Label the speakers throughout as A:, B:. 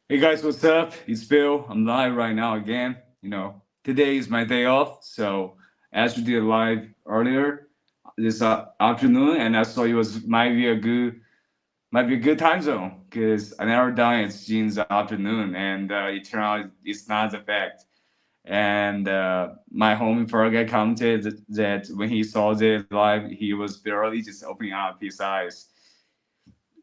A: Hey guys, what's up? It's Bill. I'm live right now again. Today is my day off, so as we did live earlier this afternoon, and I saw it was might be a good time zone because I never done it since the afternoon, and it turned out it's not the fact. And my homie Fergus commented that when he saw this live, he was barely just opening up his eyes.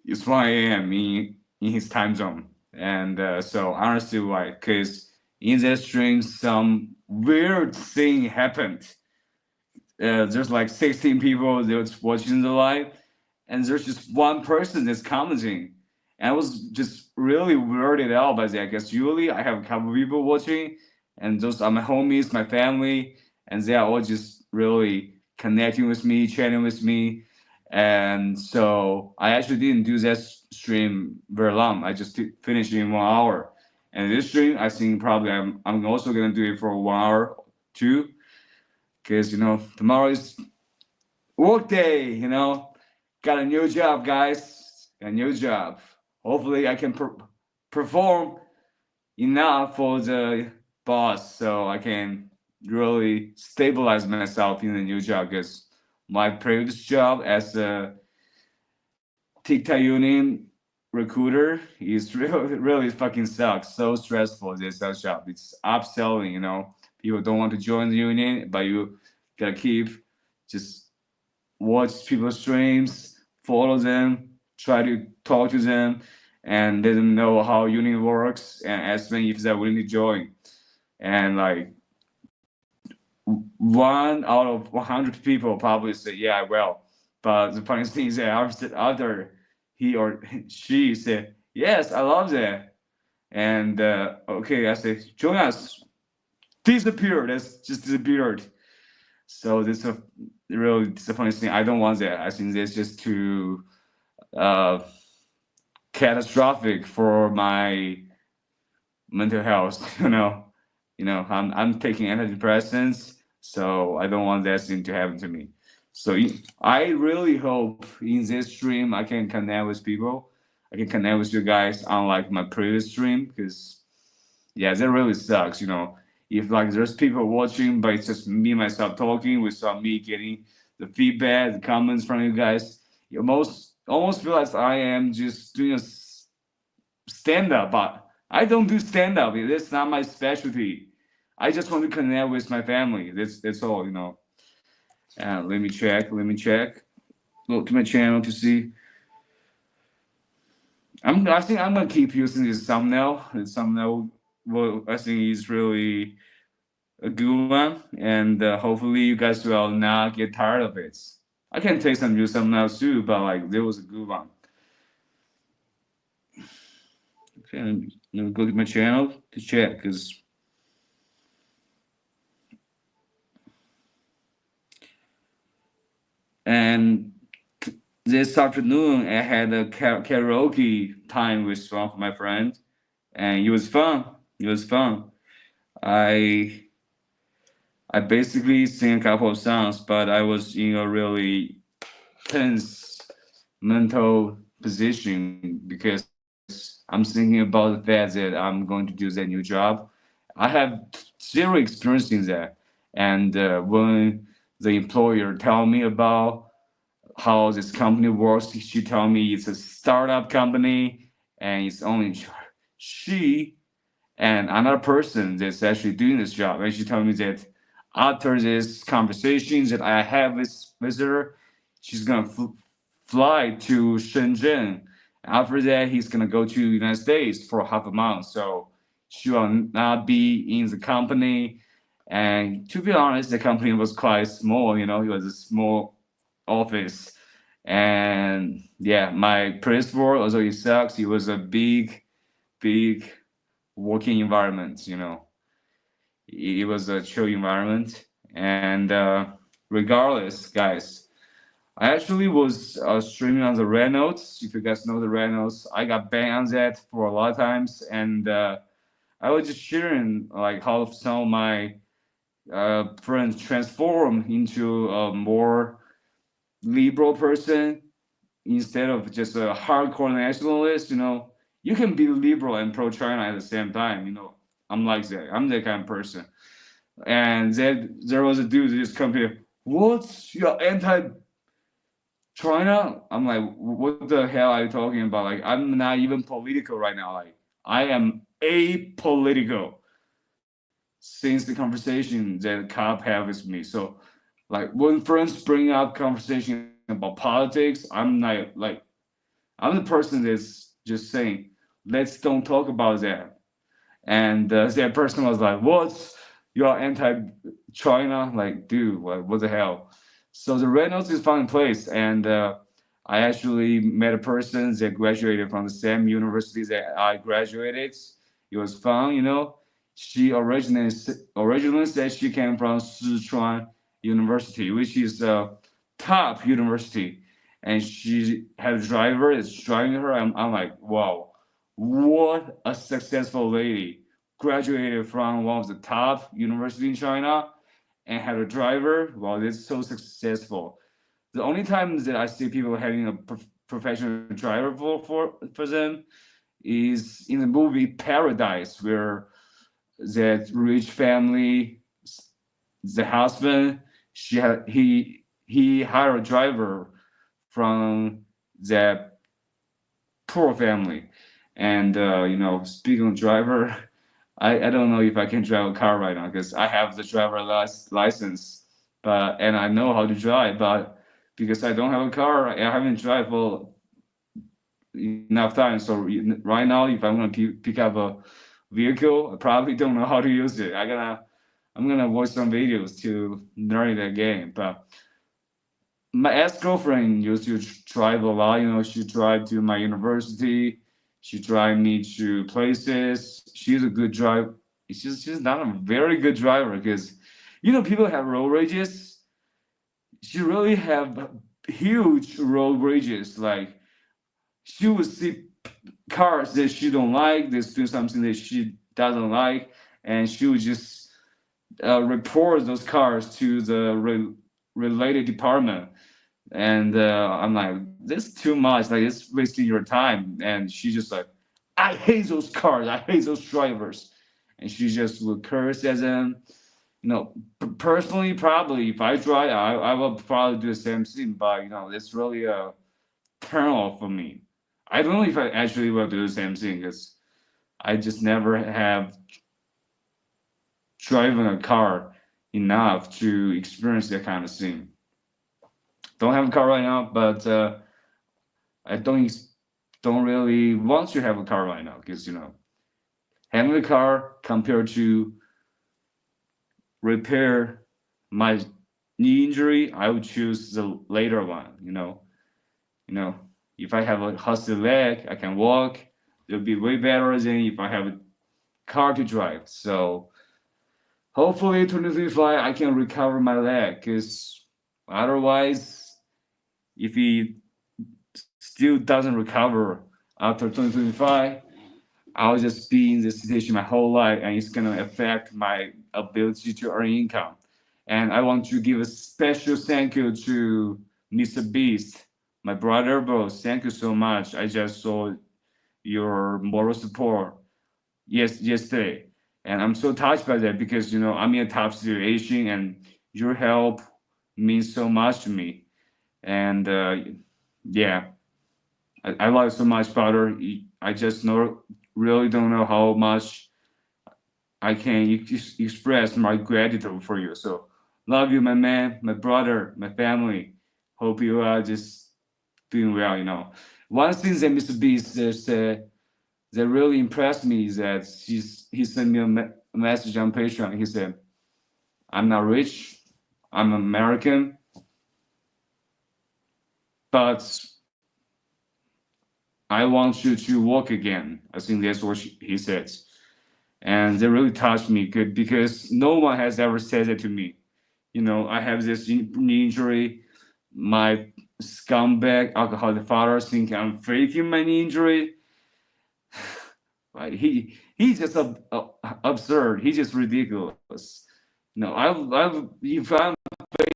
A: It's 1 a.m. in his time zone. And so honestly, why? Because in that stream, some weird thing happened. There's like 16 people that's watching the live, and there's just one person that's commenting. And I was just really weirded out by that. Because usually I have a couple of people watching, and those are my homies, my family, and they are all just really connecting with me, chatting with me. And so I actually didn't do that stream very long. I just finished in 1 hour. And this stream, I think probably I'm also gonna do it for 1 hour too, because tomorrow is work day. Got a new job, guys. Got a new job. Hopefully, I can perform enough for the boss, so I can really stabilize myself in the new job. Because my previous job as a TikTok union recruiter is really fucking sucks. So stressful, this sales job. It's upselling. People don't want to join the union, but you gotta keep just watch people's streams, follow them, try to talk to them, and let them know how union works and ask them if they're willing to join. And like 1 out of 100 people probably say, "Yeah, I will." But the funny thing is that after he or she said, "Yes, I love that," and okay, I said, "Join us." Disappeared. That's just disappeared. So this is a really disappointing thing. I don't want that. I think that's just too uh, catastrophic for my mental health. I'm taking antidepressants, so I don't want that thing to happen to me. So I really hope in this stream I can connect with people. I can connect with you guys, unlike my previous stream, because yeah, that really sucks. If like there's people watching, but it's just me myself talking without me getting the feedback, the comments from you guys, you almost feel like I am just doing a stand up, but I don't do stand up. That's not my specialty. I just want to connect with my family. That's all. Let me check. Let me check. Look to my channel to see. I think I'm gonna keep using this thumbnail. This thumbnail, well, I think is really a good one, and hopefully you guys will not get tired of it. I can take some new thumbnails too, but like there was a good one. Okay, let me go to my channel to check because. And this afternoon, I had a karaoke time with one of my friends, and it was fun. It was fun. I I basically sing a couple of songs, but I was in a really tense mental position because I'm thinking about the fact that I'm going to do that new job. I have zero experience in that, and when the employer tell me about how this company works. She told me it's a startup company and it's only she and another person that's actually doing this job. And she told me that after this conversation that I have with her, she's gonna fly to Shenzhen. After that, he's gonna go to the United States for half a month. So she will not be in the company. And to be honest, the company was quite small. It was a small office. And yeah, my previous work, although it sucks, it was a big working environment. It was a chill environment. And regardless, guys, I actually was streaming on the Red Notes. If you guys know the Red Notes, I got banned on that for a lot of times. And I was just sharing like how some of my friends transform into a more liberal person instead of just a hardcore nationalist. you can be liberal and pro-China at the same time. You know, I'm like that. I'm that kind of person. And then there was a dude who just come here. What's your anti-China? I'm like, what the hell are you talking about? Like, I'm not even political right now. Like, I am apolitical since the conversation that Cobb had with me. So, like, when friends bring up conversation about politics, I'm the person that's just saying, let's don't talk about that. And that person was like, "What? You're anti-China?" Like, dude, what the hell? So the Reynolds is found in place, and I actually met a person that graduated from the same university that I graduated. It was fun, you know. She originally said she came from Sichuan University, which is a top university, and she had a driver that's driving her. I'm like, wow, what a successful lady! Graduated from one of the top university in China and had a driver. Wow, it's so successful. The only time that I see people having a professional driver for them is in the movie Paradise, where that rich family, the husband, he hired a driver from that poor family. And you know, speaking of driver, I don't know if I can drive a car right now because I have the driver license, but and I know how to drive, but because I don't have a car, I haven't drive for enough time. So right now, if I'm gonna pick up a vehicle, I probably don't know how to use it. I'm gonna watch some videos to learn that game. But my ex-girlfriend used to drive a lot. You know, she drive to my university. She drive me to places. She's a good driver. She's not a very good driver because, you know, people have road rages. She really have huge road rages. Like she would see cars that she don't like. That's doing something that she doesn't like, and she would just report those cars to the related department. And I'm like, this is too much. Like, it's wasting your time. And she just like, I hate those cars. I hate those drivers. And she just would curse at them. You know, personally, probably if I drive, I will probably do the same thing. But you know, it's really a turn off for me. I don't know if I actually will do the same thing because I just never have driven a car enough to experience that kind of thing. Don't have a car right now, but I don't really want to have a car right now because you know, having a car compared to repair my knee injury, I would choose the later one. You know, if I have a husky leg, I can walk. It'll be way better than if I have a car to drive. So hopefully 2025 I can recover my leg because otherwise, if he still doesn't recover after 2025, I'll just be in this situation my whole life and it's gonna affect my ability to earn income. And I want to give a special thank you to Mr. Beast, my brother, bro. Thank you so much. I just saw your moral support yesterday. And I'm so touched by that because you know I'm in a tough situation and your help means so much to me. And yeah, I love you so much, brother. I just really don't know how much I can express my gratitude for you. So love you, my man, my brother, my family. Hope you are just doing well. You know, one thing that Mr. Beast said that really impressed me is that he sent me a message on Patreon. He said, "I'm not rich, I'm American, but I want you to walk again." I think that's what he said. And that really touched me good because no one has ever said it to me. You know, I have this knee injury. My scumbag alcoholic father think I'm faking my knee injury. Right? He's just absurd. He's just ridiculous. No, if I'm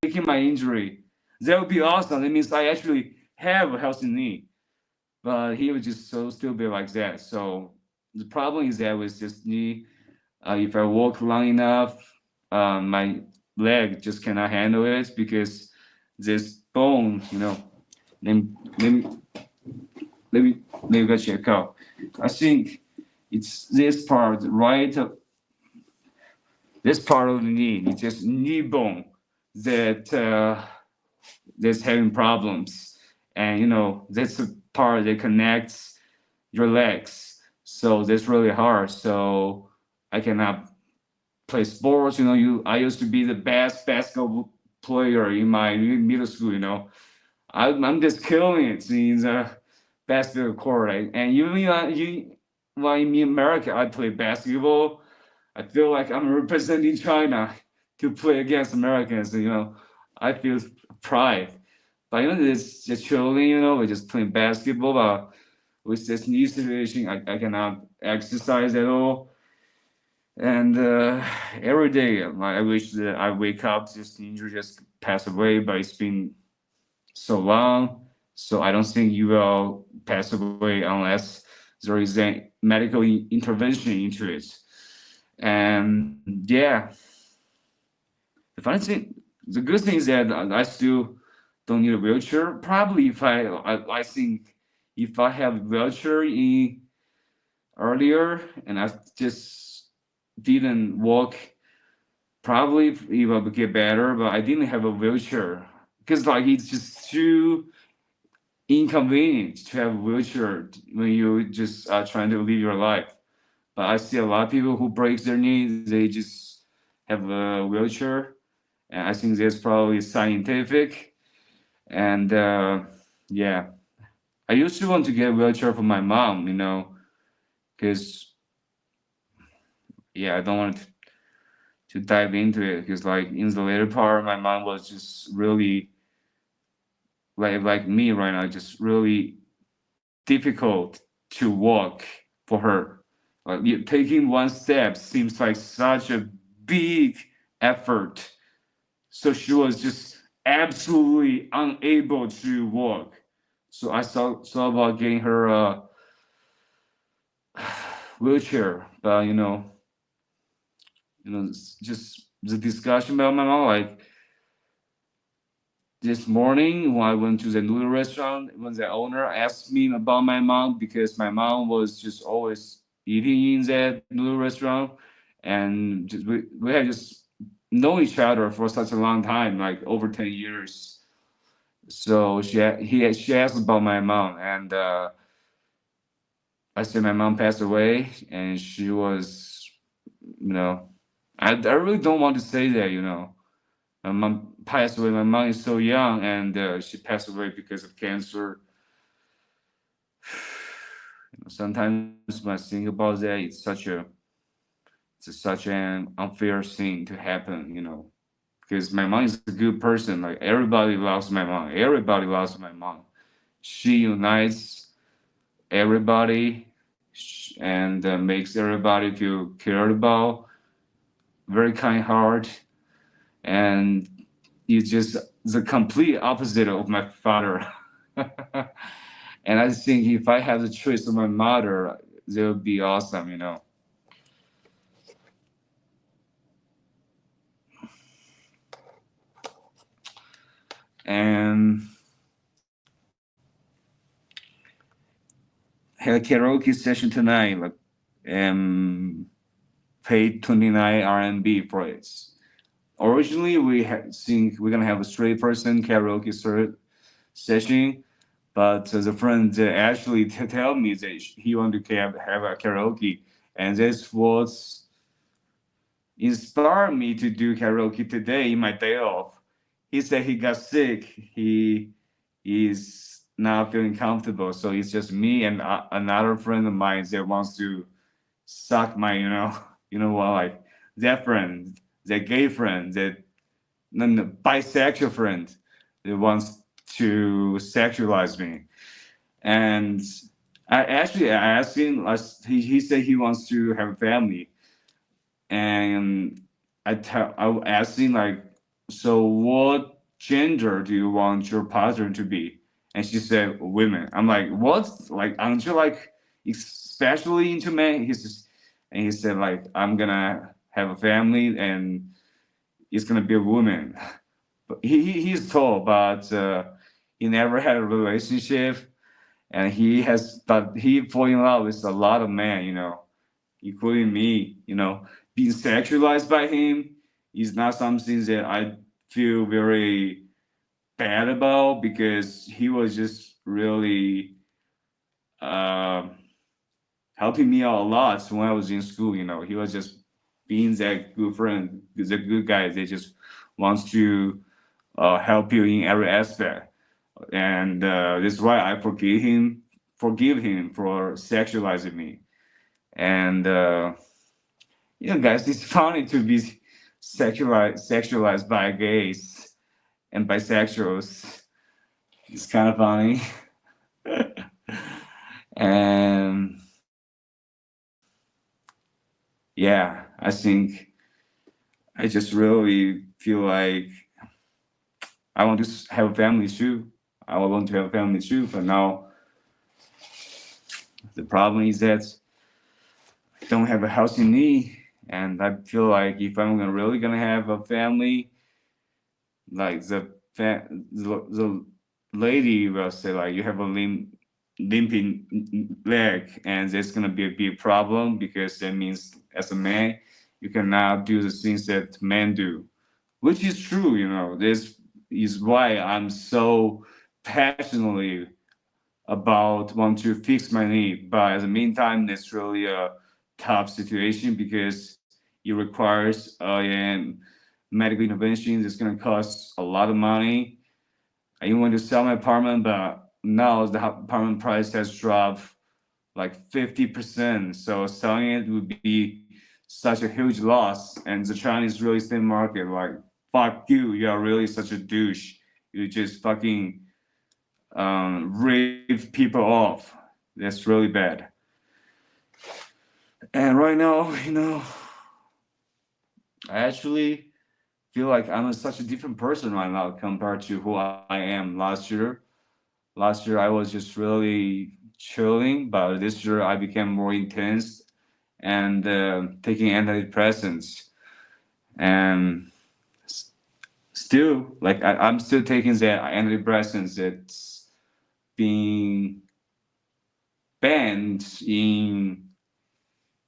A: faking my injury, that would be awesome. It means I actually have a healthy knee. but he was just so stupid like that. So the problem is that with this knee, if I walk long enough, my leg just cannot handle it because this bone, let me let me let me go check out. I think it's this part, right? This part of the knee, it's just knee bone that that's having problems, and that's the part that connects your legs. So that's really hard. So I cannot play sports. I used to be the best basketball player in my middle school. I'm just killing it in the basketball court. And while in America, I play basketball. I feel like I'm representing China to play against Americans. I feel pride. But it's just chilling. We're just playing basketball. But with this new situation, I cannot exercise at all. And every day, I wish that I wake up, this injury just pass away. But it's been so long, so I don't think you will pass away unless there is a medical intervention into it. And yeah, the good thing is that I still don't need a wheelchair. Probably if I think if I have a wheelchair in earlier and I just didn't walk, probably it will get better. But I didn't have a wheelchair because it's just too inconvenient to have a wheelchair when you just are trying to live your life. But I see a lot of people who break their knees, they just have a wheelchair, and I think that's probably scientific. And yeah, I used to want to get a wheelchair for my mom, because yeah, I don't want to dive into it because in the later part, my mom was just really like me right now, just really difficult to walk for her. Taking one step seems like such a big effort. So she was just absolutely unable to walk. So I saw about getting her a wheelchair, but just the discussion about my mom. This morning when I went to the noodle restaurant, when the owner asked me about my mom, because my mom was just always eating in that noodle restaurant, and we had just known each other for such a long time, like over 10 years. So she asked about my mom, and I said my mom passed away, and she was, I really don't want to say that, My mom passed away. My mom is so young, and she passed away because of cancer. Sometimes when I think about that, it's such an unfair thing to happen. Because my mom is a good person. Like everybody loves my mom. Everybody loves my mom. She unites everybody and makes everybody feel cared about. Very kind heart, and it's just the complete opposite of my father. And I think if I had the choice of my mother, that would be awesome. And had a karaoke session tonight, paid 29 RMB for it. Originally, we think we're gonna have a straight person karaoke session, but the friend actually tell me that he want to have a karaoke, and that's what inspired me to do karaoke today in my day off. He said he got sick. He is not feeling comfortable, so it's just me and another friend of mine that wants to suck my, what, like that friend, that gay friend, that bisexual friend that wants to sexualize me. And I asked him. He said he wants to have a family, and I asked him so what gender do you want your partner to be? And she said, women. I'm like, what? Like, aren't you like especially into men? He said, like, I'm gonna have a family and it's gonna be a woman. But he's tall, but he never had a relationship, and he fall in love with a lot of men, including me. Being sexualized by him is not something that I feel very bad about, because he was just really uh, helping me out a lot when I was in school. He was just being that good friend, the good guy that just wants to help you in every aspect. And this is why I forgive him for sexualizing me. And guys, it's funny to be sexualized by gays and bisexuals. It's kind of funny. And yeah, I think I just really feel like I want to have a family too. I want to have a family too, but now the problem is that I don't have a house in me, and I feel like if I'm really gonna have a family, like the lady will say like, you have a limping leg, and that's gonna be a big problem, because that means as a man you cannot do the things that men do, which is true. This is why I'm so passionately about want to fix my knee. But at the meantime, it's really a tough situation, because it requires medical interventions. It's going to cost a lot of money. I even want to sell my apartment, but now the apartment price has dropped like 50%. So selling it would be such a huge loss. And the Chinese real estate market, like, fuck you, you are really such a douche. You just fucking rip people off. That's really bad. And right now, I actually feel like I'm such a different person right now compared to who I am last year. Last year I was just really chilling, but this year I became more intense and taking antidepressants. And still, like, I'm still taking the antidepressants that's being banned in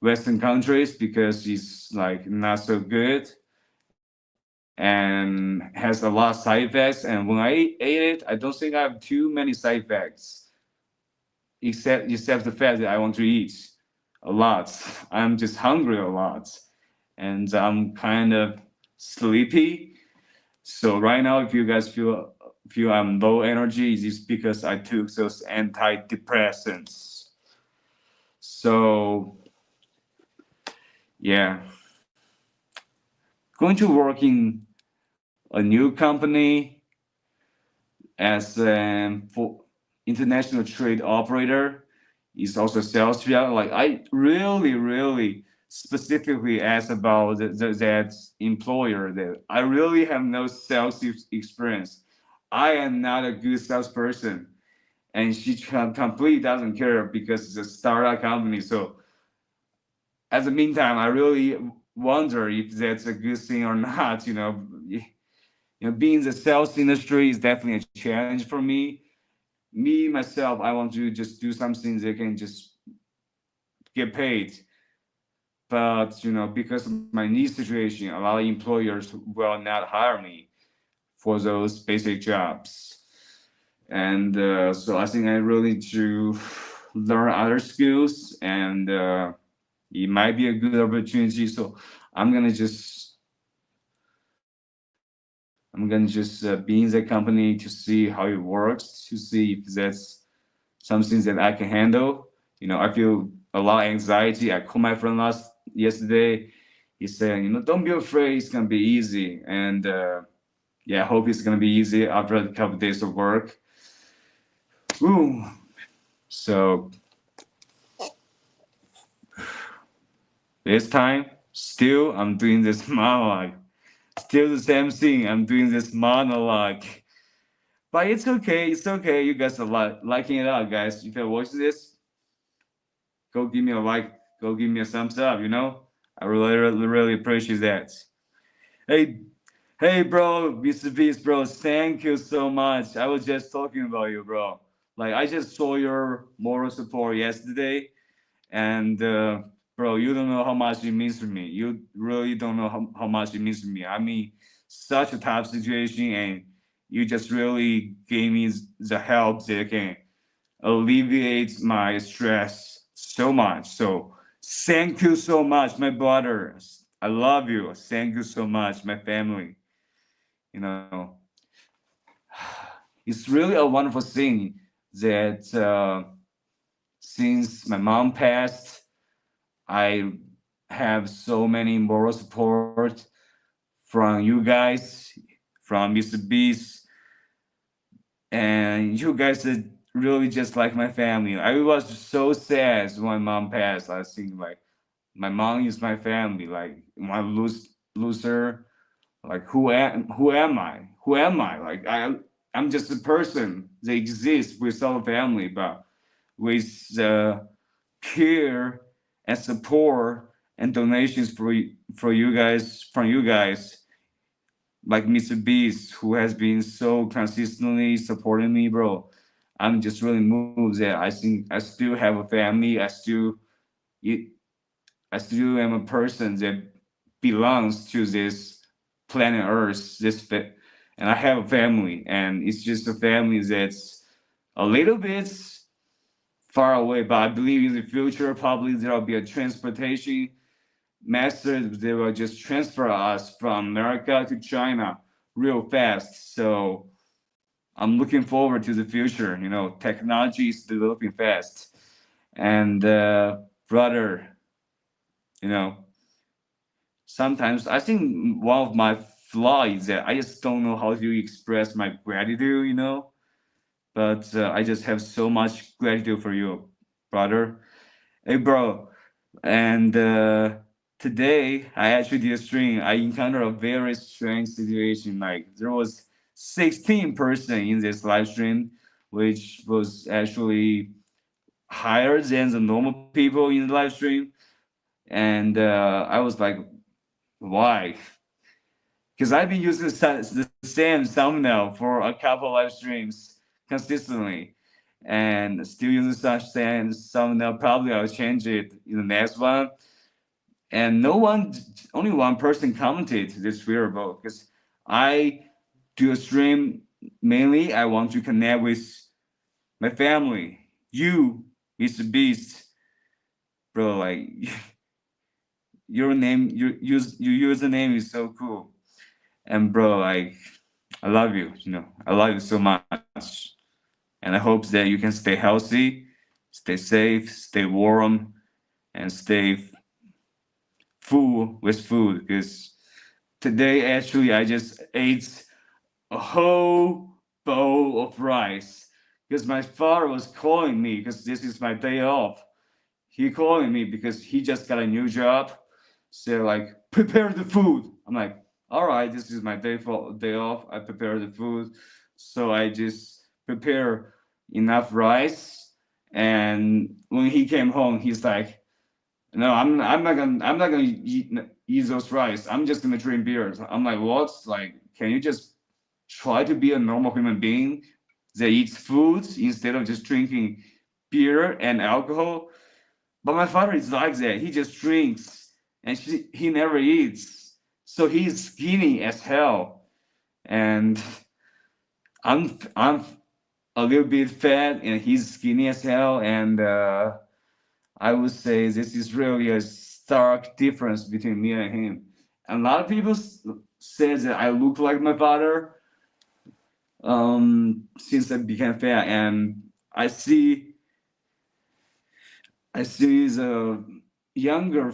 A: Western countries, because it's like not so good and has a lot of side effects. And when I ate it, I don't think I have too many side effects, except the fact that I want to eat a lot. I'm just hungry a lot, and I'm kind of sleepy. So right now, if you guys feel I'm low energy, it's because I took those antidepressants. So yeah, going to work in a new company as for international trade operator is also sales job. Like, I really specifically asked about that employer that I really have no sales experience. I am not a good salesperson, and she completely doesn't care because it's a startup company. So at the meantime, I really wonder if that's a good thing or not. Being in the sales industry is definitely a challenge for me. Me myself, I want to just do something that can just get paid. But because of my knee situation, a lot of employers will not hire me for those basic jobs. And so I think I really need to learn other skills, and it might be a good opportunity. So I'm gonna just be in the company to see how it works, to see if that's something that I can handle. I feel a lot of anxiety. I called my friend yesterday. He said, don't be afraid. It's gonna be easy. And yeah, I hope it's gonna be easy after a couple of days of work. Ooh. So this time, still, I'm doing this monologue. Still the same thing. I'm doing this monologue. But it's okay. It's okay. You guys are liking it out, guys. If you watch this, go give me a like. Go give me a thumbs up. You know, I really appreciate that. Hey, hey, bro, Mr. Beast, bro. Thank you so much. I was just talking about you, bro. Like I just saw your moral support yesterday, and bro, you don't know how much it means to me. You really don't know how much it means to me. I mean, such a tough situation, and you just really gave me the help that can alleviate my stress so much. So thank you so much, my brothers. I love you. Thank you so much, my family. You know, it's really a wonderful thing that since my mom passed, I have so many moral support from you guys, from Mr. Beast, and you guys are really just like my family. I was so sad when mom passed. I think like my mom is my family. Like when I lose her, like who am I? Who am I? Like I'm just a person that exists without a family, but with care and support and donations for you guys from you guys, like Mr. Beast, who has been so consistently supporting me, bro. I'm just really moved that I think I still have a family. I still am a person that belongs to this planet Earth. And I have a family, and it's just a family that's a little bit far away. But I believe in the future, probably there will be a transportation method. They will just transfer us from America to China real fast. So I'm looking forward to the future. You know, technology is developing fast, and brother, you know, sometimes I think one of my flaws is that I just don't know how to express my gratitude. You know, but I just have so much gratitude for you, brother. Hey, bro, and today I actually did a stream. I encountered a very strange situation. Like there was 16 person in this live stream, which was actually higher than the normal people in the live stream. And I was like, why? Because I've been using the same thumbnail for a couple live streams consistently, and still using such same thumbnail. Probably I'll change it in the next one. And no one, only one person commented this wearable because I do a stream mainly. I want to connect with my family. You, Mr. Beast, bro. Like your name, your username is so cool. And bro, like I love you. You know, I love you so much. And I hope that you can stay healthy, stay safe, stay warm, and stay full with food. Because today, actually, I just ate a whole bowl of rice because my father was calling me because this is my day off. He calling me because he just got a new job. So like, prepare the food. I'm like, all right, this is my day off. I prepare the food. So I just prepare enough rice. And when he came home, he's like, no, I'm not gonna eat those rice. I'm just gonna drink beers. I'm like, what? Like, can you just try to be a normal human being that eats food instead of just drinking beer and alcohol? But my father is like that. He just drinks and he never eats. So he's skinny as hell. And I'm a little bit fat and he's skinny as hell. And I would say this is really a stark difference between me and him. And a lot of people say that I look like my father since I became fat, and I see the younger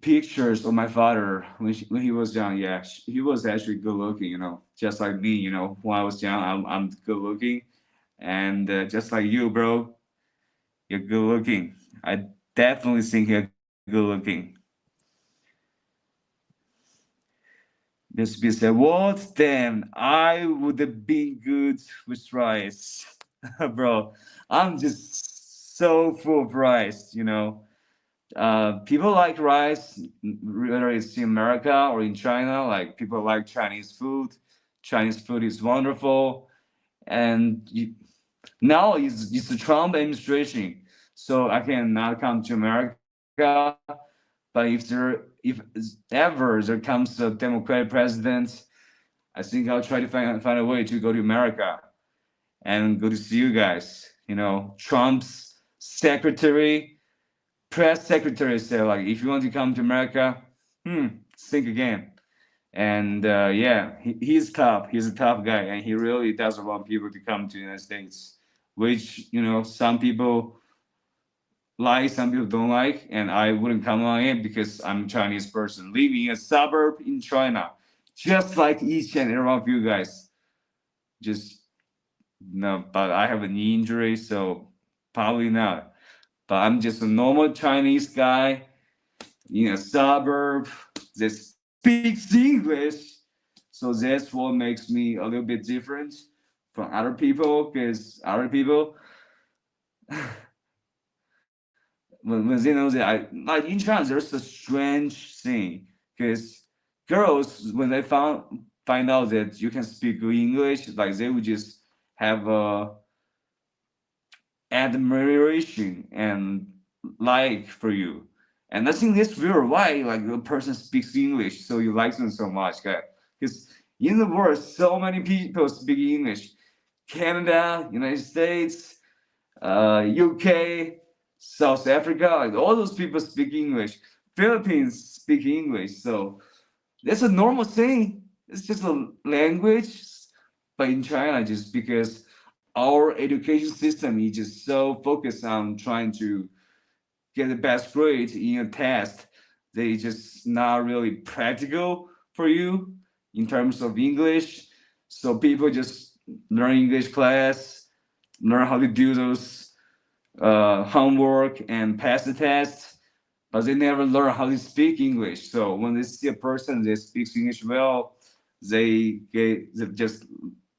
A: pictures of my father when he was young. Yeah, he was actually good looking, you know, just like me. You know, when I was young, I'm good looking, and just like you, bro, you're good looking. I definitely think you're good looking. Mr B said, "What? Damn, I would have been good with rice, bro. I'm just so full of rice, you know." People like rice, whether it's in America or in China. Like people like Chinese food. Chinese food is wonderful, and now it's the Trump administration, so I cannot come to America. But if ever there comes a Democratic president, I think I'll try to find a way to go to America and go to see you guys. You know, Trump's press secretary said, like, if you want to come to America, think again. And yeah, he's tough. He's a tough guy, and he really doesn't want people to come to the United States, which, you know, some people like, some people don't like, and I wouldn't come on it because I'm a Chinese person living in a suburb in China, just like each and every one of you guys. Just no, but I have a knee injury, so probably not. But I'm just a normal Chinese guy in a suburb that speaks English. So that's what makes me a little bit different from other people, because other people, when they know that I like in China, there's a strange thing because girls, when they find out that you can speak good English, like they would just have a admiration and like for you. And I think that's weird. Why like a person speaks English, so you like them so much, guy? Because in the world, so many people speak English. Canada, United States, UK, South Africa, like all those people speak English. Philippines speak English, so that's a normal thing. It's just a language. But in China, just because our education system is just so focused on trying to get the best grade in a test, they just not really practical for you in terms of English. So people just learn English class, learn how to do those homework and pass the test, but they never learn how to speak English. So when they see a person that speaks English well, they just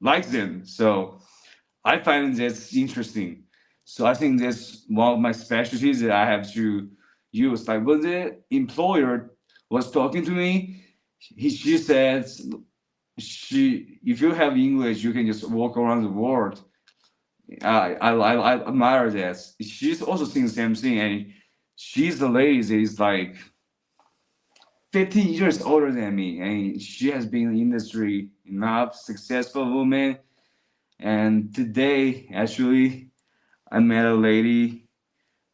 A: like them. So I find that's interesting. So I think that's one of my specialties that I have to use. Like when the employer was talking to me, she said, if you have English, you can just walk around the world. I admire that. She's also saying the same thing, and she's the lady that is like 15 years older than me, and she has been in the industry enough, successful woman. And today, actually, I met a lady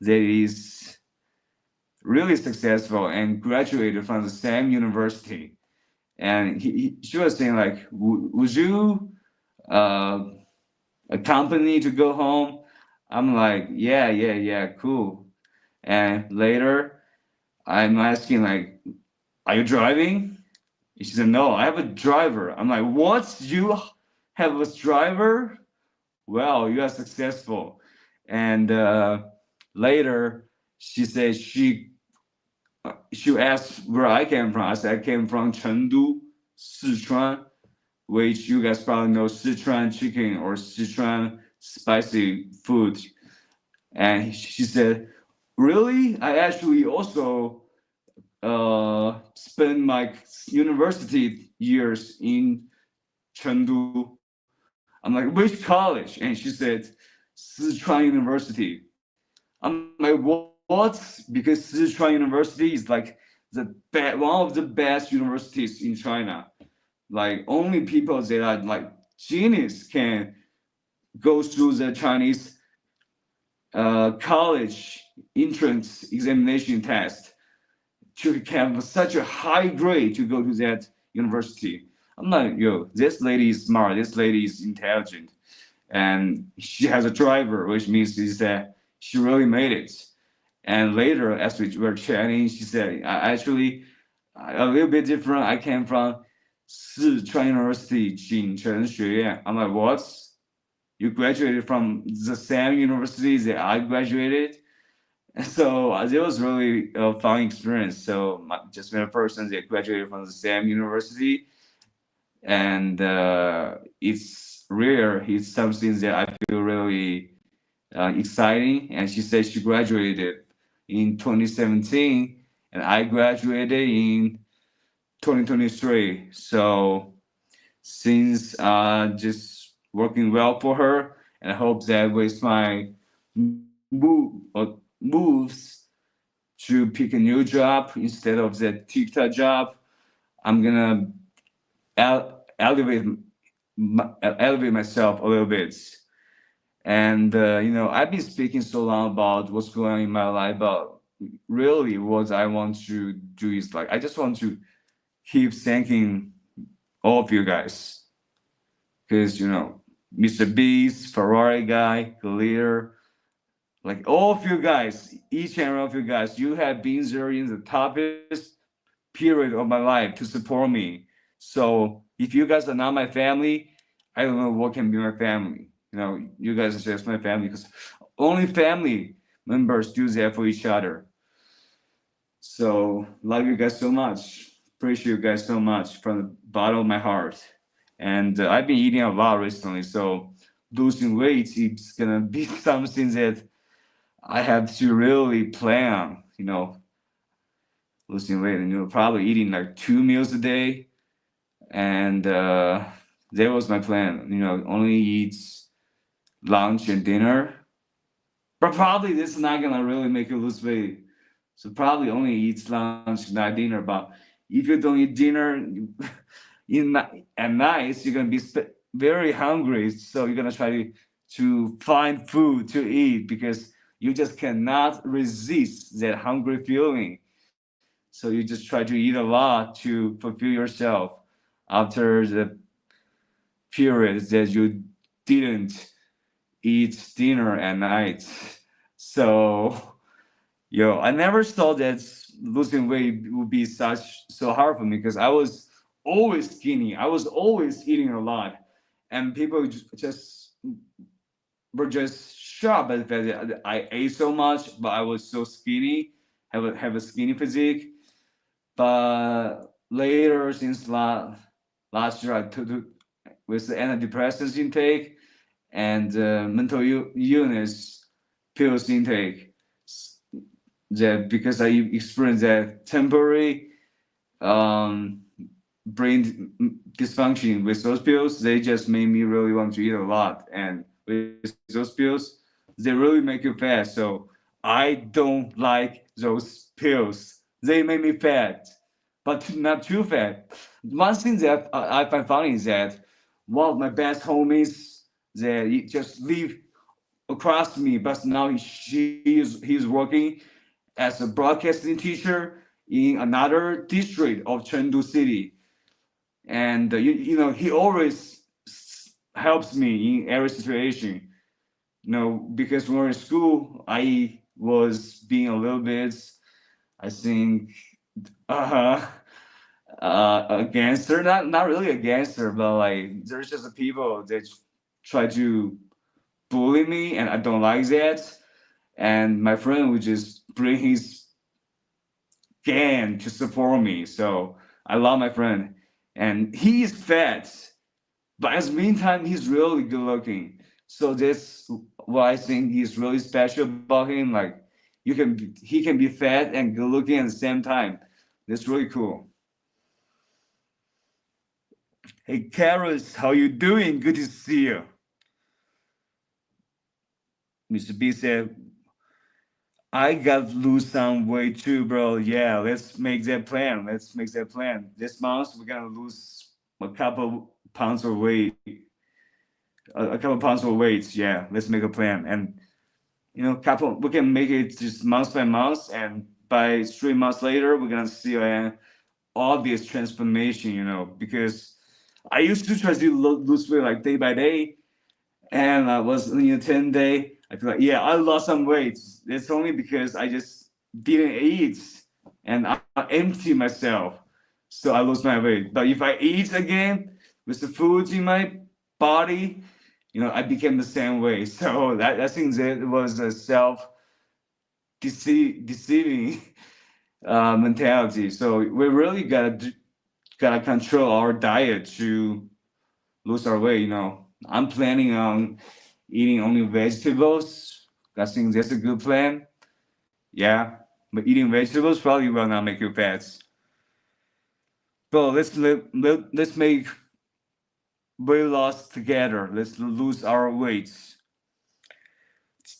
A: that is really successful and graduated from the same university. And she was saying like, would you accompany to go home? I'm like, yeah, cool. And later, I'm asking like, are you driving? She said, no, I have a driver. I'm like, what? You have a driver? Well, you are successful. And later, she said she asked where I came from. I said I came from Chengdu, Sichuan, which you guys probably know Sichuan chicken or Sichuan spicy food. And she said, really? I actually also spent my university years in Chengdu. I'm like, which college? And she said, Sichuan University. I'm like, what? Because Sichuan University is like one of the best universities in China. Like only people that are like genius can go through the Chinese college entrance examination test to have such a high grade to go to that university. I'm like, yo, this lady is smart. This lady is intelligent, and she has a driver, which means is that she really made it. And later, as we were chatting, she said, actually, a little bit different. I came from Sichuan University, Jingcheng 学院. I'm like, what? You graduated from the same university that I graduated? So it was really a fun experience. So just met a person that graduated from the same university, and it's rare. It's something that I feel really exciting. And she said she graduated in 2017, and I graduated in 2023. So since just working well for her, and I hope that with my moves to pick a new job instead of that TikTok job, I'm gonna elevate myself a little bit. And I've been speaking so long about what's going on in my life, but really what I want to do is like I just want to keep thanking all of you guys, because Mr. Beast, Ferrari guy, Glitter, like all of you guys, each and every of you guys, you have been there in the toughest period of my life to support me. So if you guys are not my family, I don't know what can be my family. You guys are just my family, because only family members do that for each other. So love you guys so much. Appreciate you guys so much from the bottom of my heart. And I've been eating a lot recently, so losing weight is gonna be something that I have to really plan. Losing weight, and probably eating like 2 meals a day, and that was my plan. Only eat lunch and dinner, but probably this is not gonna really make you lose weight. So probably only eat lunch, not dinner. But if you don't eat dinner at night, you're gonna be very hungry. So you're gonna try to find food to eat, because you just cannot resist that hungry feeling. So you just try to eat a lot to fulfill yourself after the period that you didn't eat dinner at night. So, I never thought that losing weight would be so hard for me, because I was always skinny. I was always eating a lot, and people just were just shocked by the fact that I ate so much, but I was so skinny, have a skinny physique. But later, since last year, I took with the antidepressants intake and mental illness pills intake, that because I experienced that temporary brain dysfunction with those pills, they just made me really want to eat a lot. And with those pills, they really make you fat. So I don't like those pills. They make me fat, but not too fat. One thing that I find funny is that one of my best homies that he just live across me, but now he's working as a broadcasting teacher in another district of Chengdu City, and he always helps me in every situation. Because when we we're in school, I was being a little bit, I think, uh, a gangster. Not really a gangster, but like there's just a people that try to bully me, and I don't like that. And my friend would just bring his gang to support me. So I love my friend, and he is fat, but at the meantime, he's really good looking. So that's what I think is really special about him. Like he can be fat and good looking at the same time. That's really cool. Hey, Carlos, how you doing? Good to see you. Mr. B said, I got to lose some weight too, bro. Yeah, let's make that plan. This month, we're going to lose a couple pounds of weight. A couple pounds of weight. Yeah, let's make a plan. And, we can make it just month by month. And by 3 months later, we're going to see an obvious transformation, because I used to try to lose weight like day by day. And I was 10 day. I feel like, yeah, I lost some weight. It's only because I just didn't eat and I empty myself. So I lost my weight. But if I eat again with the food in my body, I became the same way. So I think that was a deceiving mentality. So we really gotta gotta control our diet to lose our weight. You know, I'm planning on eating only vegetables. I think that's a good plan. Yeah, but eating vegetables probably will not make you fat. Bro, let's make weight loss together. Let's lose our weights.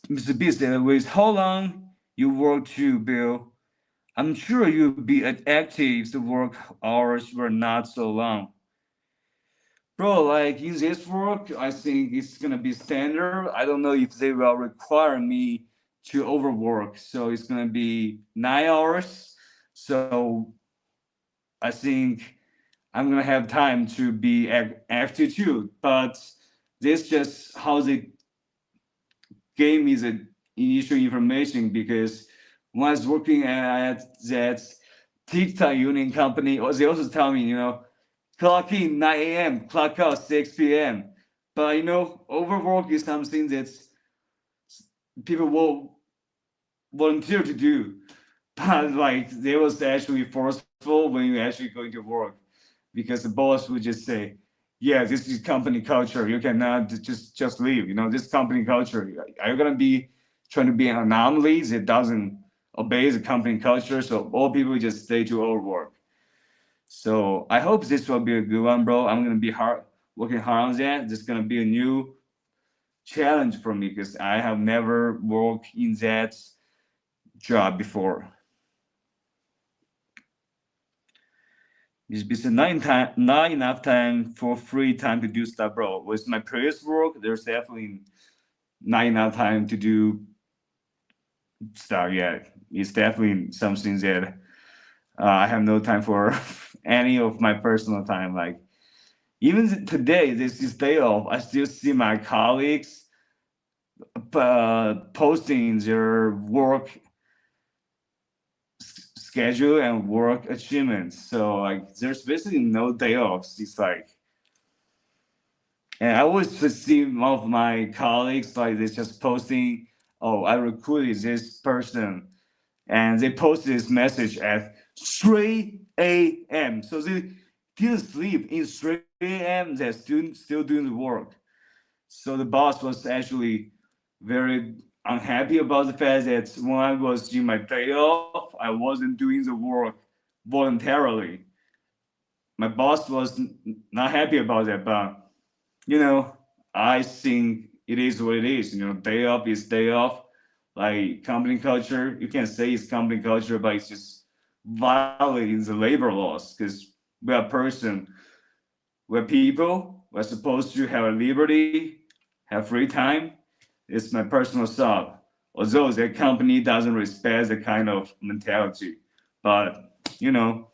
A: Mr. B said, with how long you work too, Bill? I'm sure you'd be active if the work hours were not so long. Bro, like in this work, I think it's gonna be standard. I don't know if they will require me to overwork. So it's gonna be 9 hours. So I think I'm gonna have time to be active too. But this just how they gave me the initial information, because when I was working at that TikTok union company, they also tell me, you know, clock in 9 a.m., clock out 6 p.m. But you know, overwork is something that people will volunteer to do. But like, they was actually forceful when you actually going to work, because the boss would just say, yeah, this is company culture. You cannot just leave. You know, this company culture. Are you gonna be trying to be an anomaly that doesn't obey the company culture? So all people just stay to overwork. So I hope this will be a good one, bro. I'm gonna be working hard on that. This is gonna be a new challenge for me, because I have never worked in that job before. It's not enough time for free time to do stuff, bro. With my previous work, there's definitely not enough time to do stuff yet. It's definitely something that I have no time for any of my personal time. Like, even today, this is day off, I still see my colleagues posting their work schedule and work achievements. So like, there's basically no day offs. It's like, and I always see one of my colleagues like this just posting, "Oh, I recruited this person," and they posted this message at 3 a.m. So they didn't sleep in 3 a.m. They're still doing the work. So the boss was actually very unhappy about the fact that when I was in my day off, I wasn't doing the work voluntarily. My boss was not happy about that, but you know, I think it is what it is. You know, day off is day off. Like, company culture, you can say it's company culture, but it's just violating the labor laws, because we're a person, we're people, we're supposed to have a liberty, have free time. It's my personal stuff. Although the company doesn't respect the kind of mentality, but you know,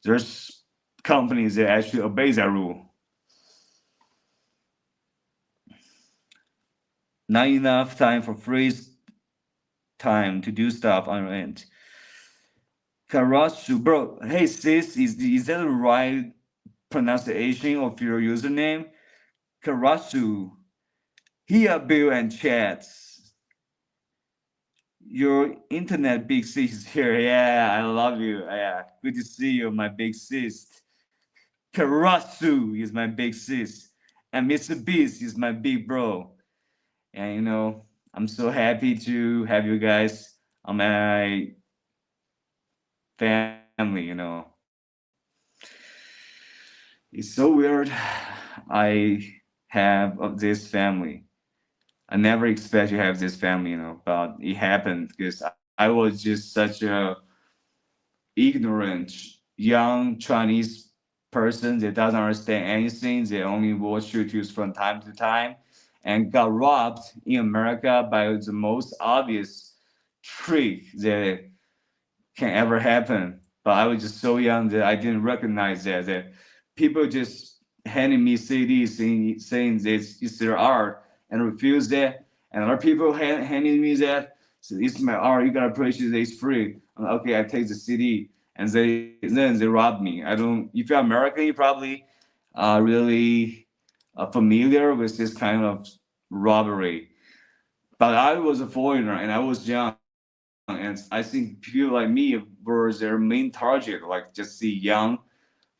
A: there's companies that actually obey that rule. Not enough time for free time to do stuff on your end. Karasu, bro. Hey sis, is that the right pronunciation of your username? Karasu. Here, Bill and chats. Your internet big sis is here. Yeah, I love you. Yeah, good to see you, my big sis. Karasu is my big sis, and Mr. Beast is my big bro. And you know, I'm so happy to have you guys on my family. You know, it's so weird. I have this family. I never expect to have this family, you know, but it happened because I was just such a ignorant young Chinese person that doesn't understand anything. They only watch YouTubes from time to time, and got robbed in America by the most obvious trick that can ever happen. But I was just so young that I didn't recognize that people just handing me CDs saying this is their art and refuse that, and other people handing me that. So it's my art. You gotta appreciate it. It's free. I'm like, okay, I take the CD, and then they rob me. I don't. If you're American, you probably really familiar with this kind of robbery. But I was a foreigner and I was young, and I think people like me were their main target. Like, just see young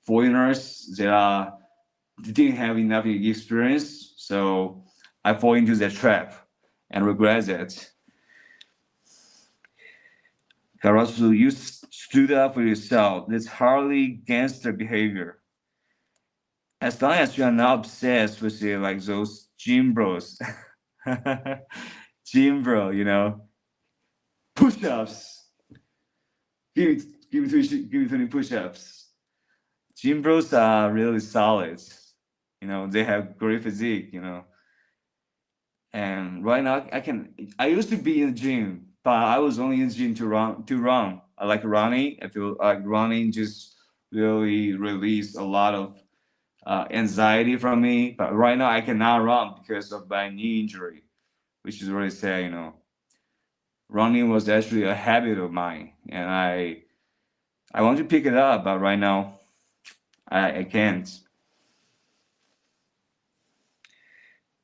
A: foreigners that didn't have enough experience. So I fall into that trap and regret it. Karasu, you stood up for yourself. That's hardly gangster behavior. As long as you're not obsessed with it, like those gym bros. Gym bro, you know. Push-ups. Give me 20 push-ups. Gym bros are really solid. You know, they have great physique, you know. And right now I used to be in the gym, but I was only in the gym to run. I like running. I feel like running just really release a lot of anxiety from me. But right now I cannot run because of my knee injury, which is really sad, you know. Running was actually a habit of mine, and I want to pick it up, but right now I can't.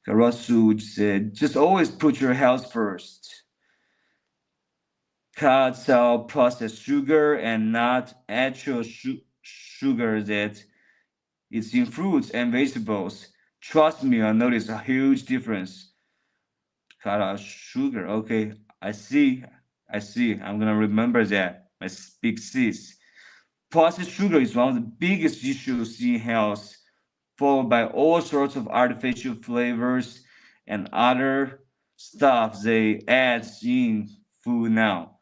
A: Karasu said, just always put your health first. Cut out processed sugar and not actual sugar that is in fruits and vegetables. Trust me, I noticed a huge difference. Cut out sugar. Okay, I see. I'm gonna remember that. My big sis. Processed sugar is one of the biggest issues in health, followed by all sorts of artificial flavors and other stuff they add in food now.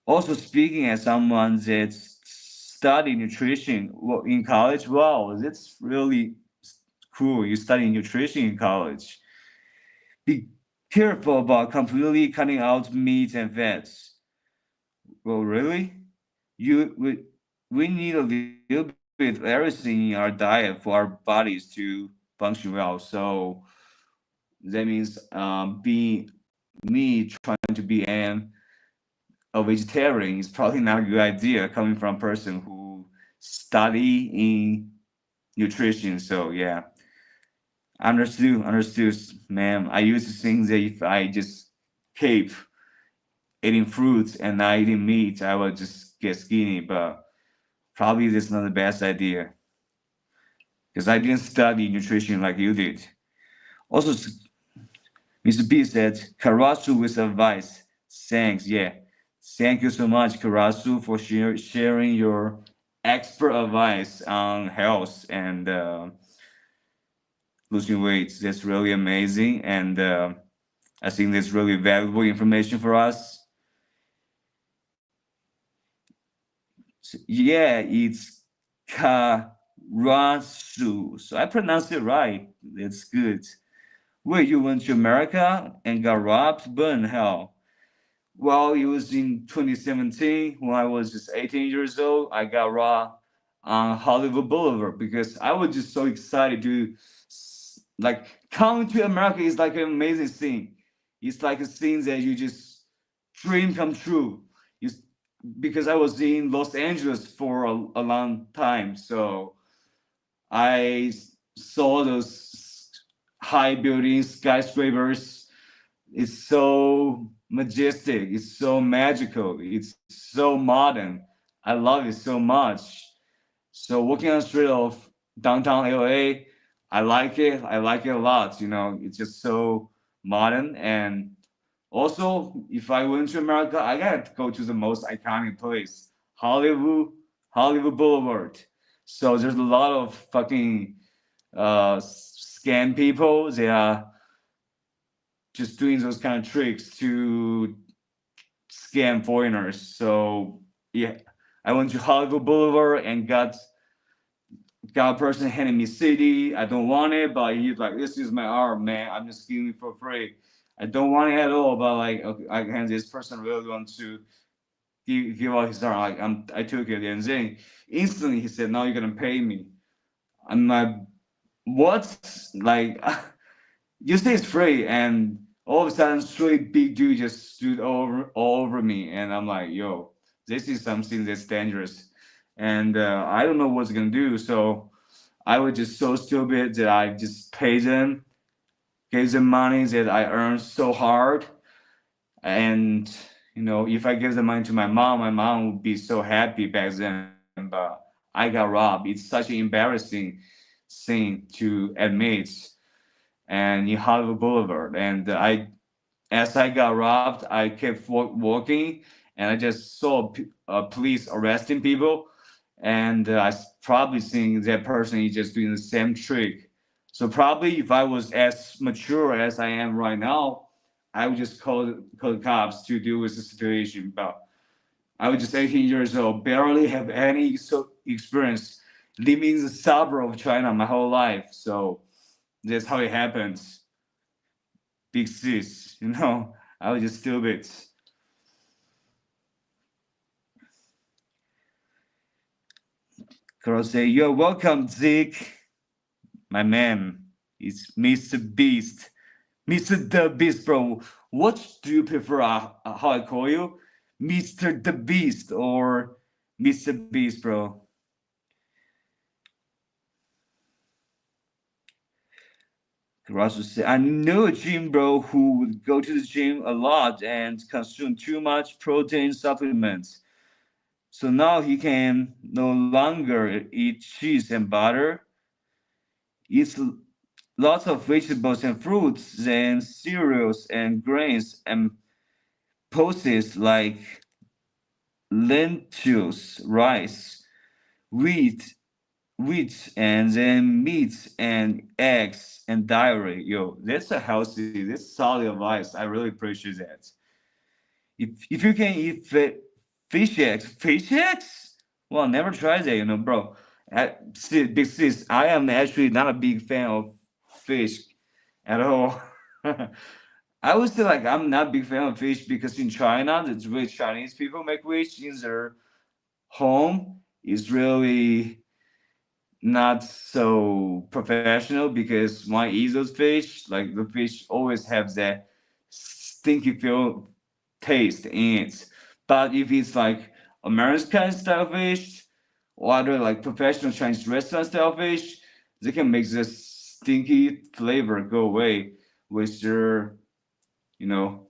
A: Also, speaking as someone that studied nutrition in college, wow, that's really cool. You study nutrition in college. Be careful about completely cutting out meat and fats. Well, really? We need a little bit of everything in our diet for our bodies to function well. So that means being me trying to be a vegetarian is probably not a good idea coming from a person who study in nutrition. So yeah, understood, ma'am. I used to think that if I just keep eating fruits and not eating meat, I would just get skinny, but probably that's not the best idea because I didn't study nutrition like you did. Also, Mr. B said, Karasu with advice. Thanks, yeah. Thank you so much, Karasu, for sharing your expert advice on health and losing weight. That's really amazing. And I think that's really valuable information for us. So, yeah, it's Karasu. So I pronounced it right. That's good. Wait, you went to America and got robbed? Burn hell. Well, it was in 2017 when I was just 18 years old. I got robbed on Hollywood Boulevard because I was just so excited to like coming to America is like an amazing thing. It's like a thing that you just dream come true. You, because I was in Los Angeles for a long time, so I saw those high buildings, skyscrapers. It's so majestic. It's so magical. It's so modern. I love it so much. So walking on the street of downtown LA, I like it. I like it a lot. You know, it's just so modern. And also, if I went to America, I gotta go to the most iconic place, Hollywood Boulevard. So there's a lot of fucking scam people. They are just doing those kind of tricks to scam foreigners. So yeah, I went to Hollywood Boulevard and got a person handing me CD. I don't want it, but he's like, "This is my art, man. I'm just giving it for free. I don't want it at all, but like, okay, and this person really wants to give out his art. Like, I took it, and then instantly he said, "Now you're gonna pay me." I'm like, "What?" Like, you say it's free, and all of a sudden, straight big dude just stood all over me, and I'm like, "Yo, this is something that's dangerous." And I don't know what's gonna do. So I was just so stupid that I just paid them, gave them money that I earned so hard. And if I give the money to my mom would be so happy back then. But I got robbed. It's such an embarrassing thing to admit. And in Hollywood Boulevard, and as I got robbed, I kept walking, and I just saw police arresting people, and I probably think that person is just doing the same trick. So probably if I was as mature as I am right now, I would just call the cops to deal with the situation. But I was just 18 years old, barely have any experience living in the suburb of China my whole life. So that's how it happens. Big sis, I was just stupid. Girl say, "You're welcome, Zeke." My man, it's Mr. Beast. Mr. The Beast, bro. What do you prefer? How I call you? Mr. The Beast or Mr. Beast, bro? Russell said, "I know a gym bro who would go to the gym a lot and consume too much protein supplements. So now he can no longer eat cheese and butter. Eats lots of vegetables and fruits, then cereals and grains and pulses like lentils, rice, wheat, and then meats and eggs and dairy. Yo, that's a healthy, that's solid advice. I really appreciate that. If you can eat fish eggs, well, never try that, bro. Big sis, I am actually not a big fan of fish at all. I would say like I'm not a big fan of fish because in China, the way Chinese people make fish in their home is really not so professional because when I eat those fish, like the fish always have that stinky feel taste in it. But if it's like American style fish or other like professional Chinese restaurant style fish, they can make this stinky flavor go away with their, you know,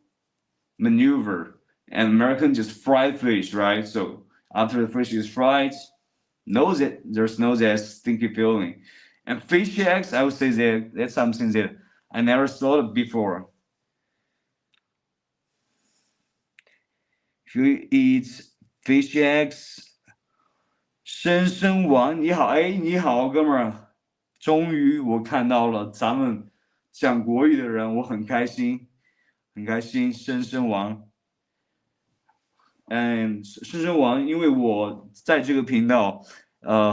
A: maneuver. And American just fried fish, right? So after the fish is fried, knows it. There's no that stinky feeling. And fish eggs, I would say that that's something that I never thought of before. If you eat fish eggs, 生王你好，哎，你好，哥们儿，终于我看到了咱们讲国语的人，我很开心，很开心，生王。生王，因为我在这个频道，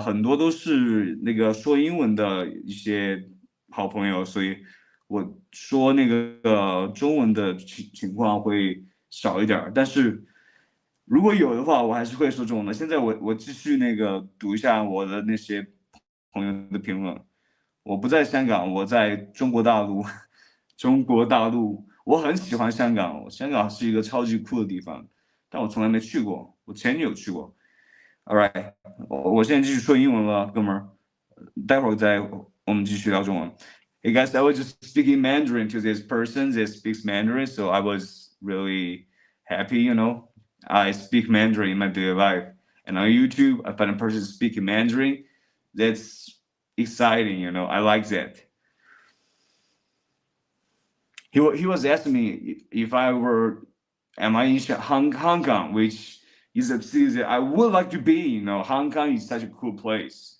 A: 很多都是那个说英文的一些好朋友，所以我说那个中文的情况会少一点，但是如果有的话，我还是会说中文的。现在我继续那个读一下我的那些朋友的评论。我不在香港，我在中国大陆。中国大陆，我很喜欢香港，香港是一个超级酷的地方。但我从来没去过，我前女友去过。All right，我现在继续说英文了，哥们儿，待会儿我们继续聊中文。Hey guys, I was just speaking Mandarin to this person that speaks Mandarin, so I was really happy, I speak Mandarin in my daily life. And on YouTube, I find a person speaking Mandarin. That's exciting, I like that. He was asking me if am I in Hong Kong, which is a city that I would like to be. Hong Kong is such a cool place.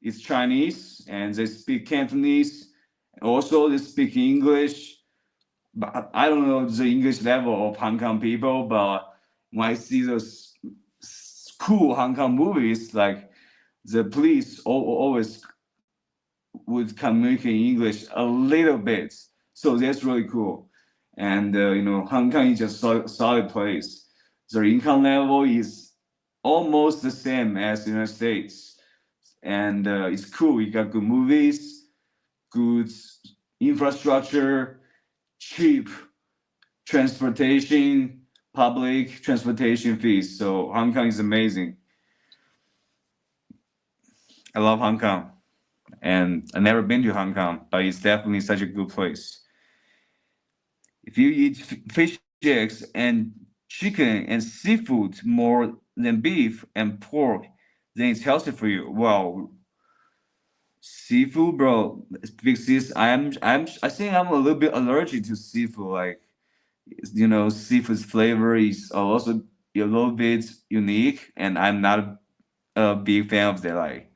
A: It's Chinese and they speak Cantonese. Also, they speak English. But I don't know the English level of Hong Kong people. But when I see those cool Hong Kong movies, like the police always would communicate in English a little bit. So that's really cool. And, Hong Kong is just a solid place. Their income level is almost the same as the United States. And it's cool. You got good movies, good infrastructure, cheap transportation, public transportation fees. So Hong Kong is amazing. I love Hong Kong. And I've never been to Hong Kong, but it's definitely such a good place. If you eat fish eggs and chicken and seafood more than beef and pork, then it's healthy for you. Well, seafood, bro, because I think I'm a little bit allergic to seafood. Like, seafood's flavor is also a little bit unique, and I'm not a big fan of that. Like,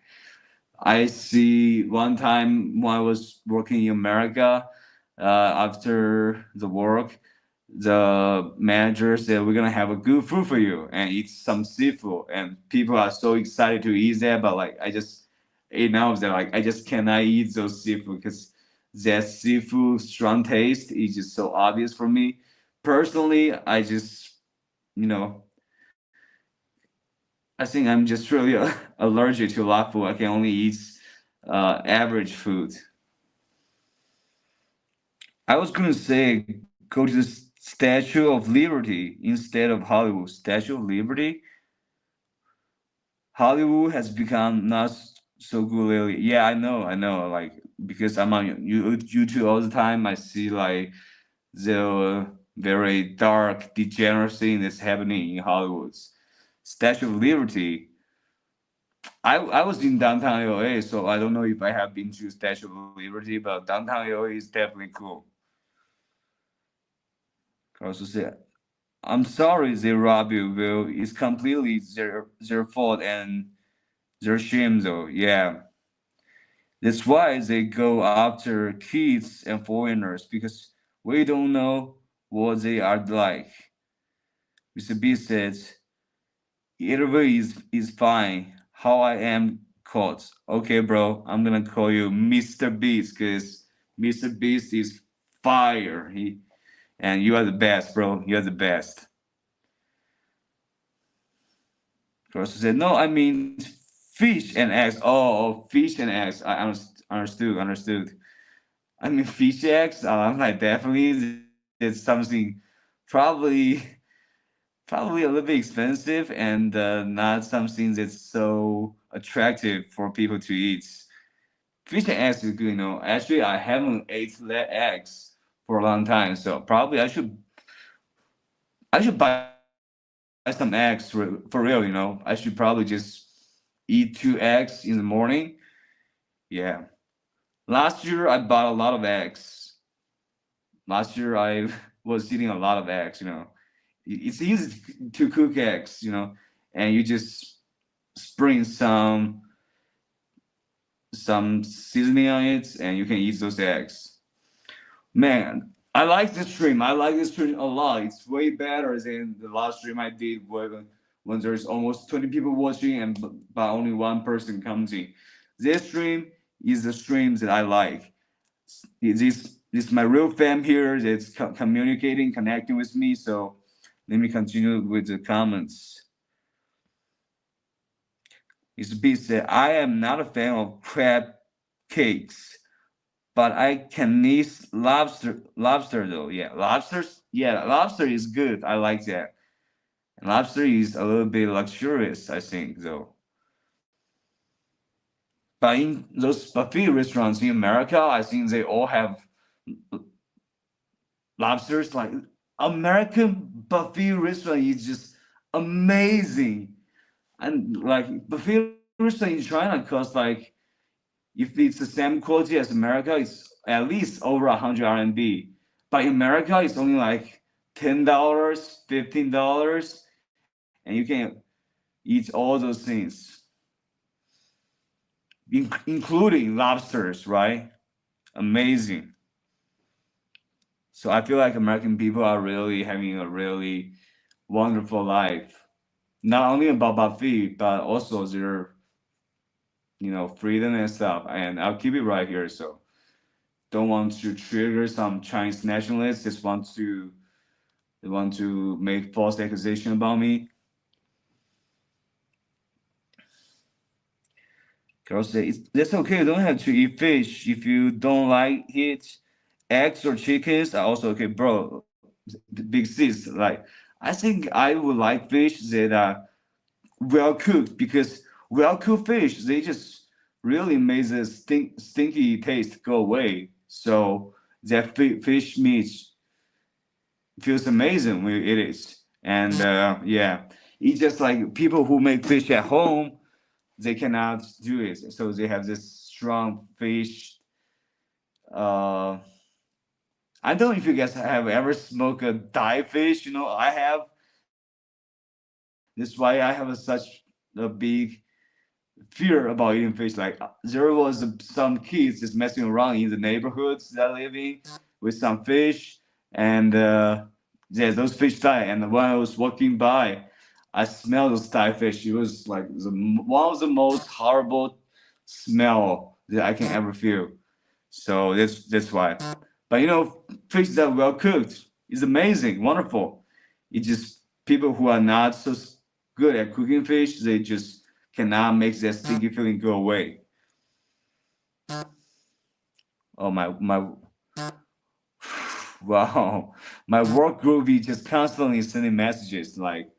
A: I see one time when I was working in America, after the work, the manager said we're gonna have a good food for you and eat some seafood, and people are so excited to eat that. But like, I just ate now of that. Like, I just cannot eat those seafood because that seafood strong taste is just so obvious for me. Personally, I just, you know, I think I'm just really allergic to a lot of food. I can only eat average food. I was going to say go to the Statue of Liberty instead of Hollywood. Statue of Liberty. Hollywood has become not so good lately. Yeah, I know. Like, because I'm on YouTube all the time, I see like the very dark degeneracy that's happening in Hollywood. Statue of Liberty. I was in downtown LA, so I don't know if I have been to Statue of Liberty, but downtown LA is definitely cool. Also say, I'm sorry they rob you, Will. It's completely their fault and their shame, though. Yeah, that's why they go after kids and foreigners because we don't know what they are like. Mr. B says, either way is fine. How I am caught. Okay, bro, I'm gonna call you Mr. Beast because Mr. Beast is fire. And you are the best, bro. You are the best. Cross said, no, I mean fish and eggs. Oh, fish and eggs. I understood. I mean fish eggs. I'm like definitely it's something probably probably a little bit expensive and not something that's so attractive for people to eat. Fish and eggs is good, Actually, I haven't ate that eggs for a long time, so probably I should buy some eggs for real, I should probably just eat 2 eggs in the morning. Yeah. Last year I bought a lot of eggs. Last year I was eating a lot of eggs. It's easy to cook eggs, and you just sprinkle some seasoning on it and you can eat those eggs. Man, I like this stream. I like this stream a lot. It's way better than the last stream I did when there's almost 20 people watching and but only one person comes in. This stream is the streams that I like. This is my real fam here that's communicating, connecting with me. So let me continue with the comments. Mr. B said, I am not a fan of crab cakes, but I can eat lobster. Lobster though, yeah, lobsters. Yeah, lobster is good. I like that. And lobster is a little bit luxurious, I think, though. But in those buffet restaurants in America, I think they all have lobsters. Like American buffet restaurant is just amazing, and like buffet restaurant in China costs like if it's the same quality as America, it's at least over 100 RMB. But in America, it's only like $10, $15, and you can eat all those things, including lobsters, right? Amazing. So I feel like American people are really having a really wonderful life. Not only about buffet, but also their freedom and stuff. And I'll keep it right here. So don't want to trigger some Chinese nationalists. Just want to make false accusation about me. Girl say that's okay. You don't have to eat fish if you don't like it. Eggs or chickens are also okay, bro. Big sis, like I think I would like fish that are well cooked because well cooked fish they just really make the stinky taste go away. So that fish meat feels amazing when you eat it. And yeah, it's just like people who make fish at home. they cannot do it. So they have this strong fish. I don't know if you guys have ever smoked a dive fish. I have. That's why I have such a big fear about eating fish. Like there was some kids just messing around in the neighborhoods that I live in with some fish, and yeah, those fish died. And when I was walking by, I smelled those dive fish. It was like one of the most horrible smell that I can ever feel. So that's why. But fish that well cooked is amazing, wonderful. It's just people who are not so good at cooking fish, they just cannot make that sticky feeling go away. Oh my wow. My work group is just constantly sending messages like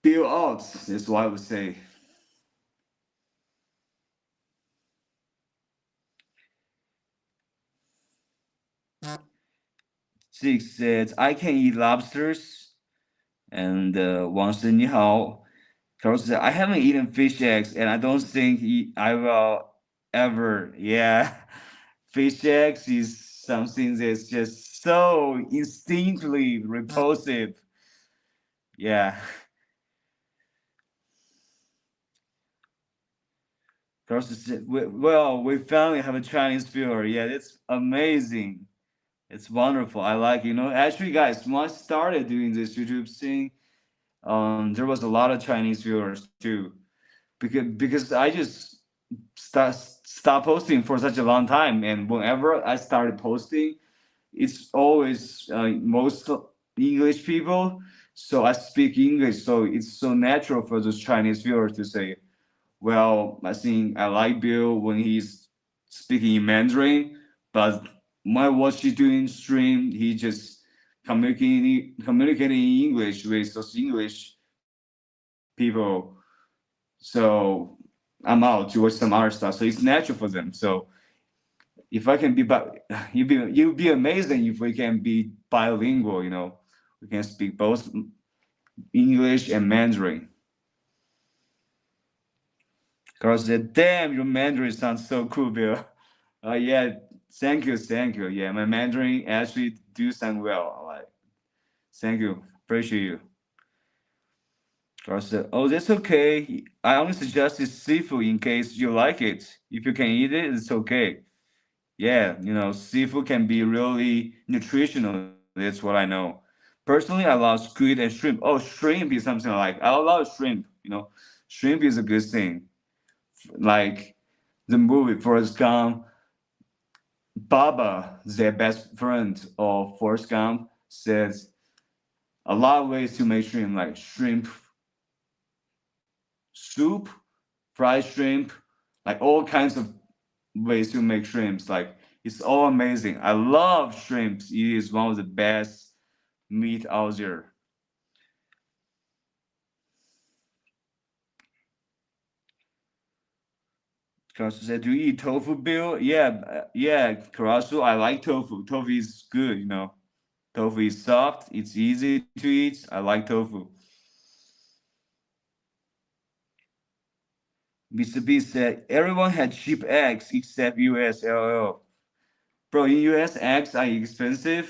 A: bill out. That's what I would say. Six says I can eat lobsters, and Wang Shi Hao. Carlos said I haven't eaten fish eggs, and I don't think I will ever. Yeah, fish eggs is something that's just so instinctively repulsive. Yeah. Carlos said, well, we finally have a Chinese viewer. Yeah, that's amazing. It's wonderful. I like, actually, guys, when I started doing this YouTube thing, there was a lot of Chinese viewers too, because I just stopped posting for such a long time, and whenever I started posting, it's always most English people. So I speak English, so it's so natural for those Chinese viewers to say, "Well, I think I like Bill when he's speaking in Mandarin, but when I watch you doing stream, he just communicating in English with those English people. So I'm out to watch some other stuff. So it's natural for them. So if I can be, you'd be amazing if we can be bilingual. We can speak both English and Mandarin. Carl said, "Damn, your Mandarin sounds so cool, Bill." Yeah, thank you. Yeah, my Mandarin actually do sound well. Like, thank you, appreciate you. Carl said, "Oh, that's okay. I only suggested seafood in case you like it. If you can eat it, it's okay." Yeah, seafood can be really nutritional. That's what I know. Personally, I love squid and shrimp. Oh, shrimp is something I like. I love shrimp. Shrimp is a good thing. Like the movie Forrest Gump, Baba, their best friend of Forrest Gump, says a lot of ways to make shrimp, like shrimp soup, fried shrimp, like all kinds of ways to make shrimps. Like it's all amazing. I love shrimps. It is one of the best meat out there. Karasu said, "Do you eat tofu, Bill?" Yeah, yeah, Karasu. I like tofu. Tofu is good. Tofu is soft. It's easy to eat. I like tofu. Mr. B said, "Everyone had cheap eggs except US. LOL." Bro, in US, eggs are expensive.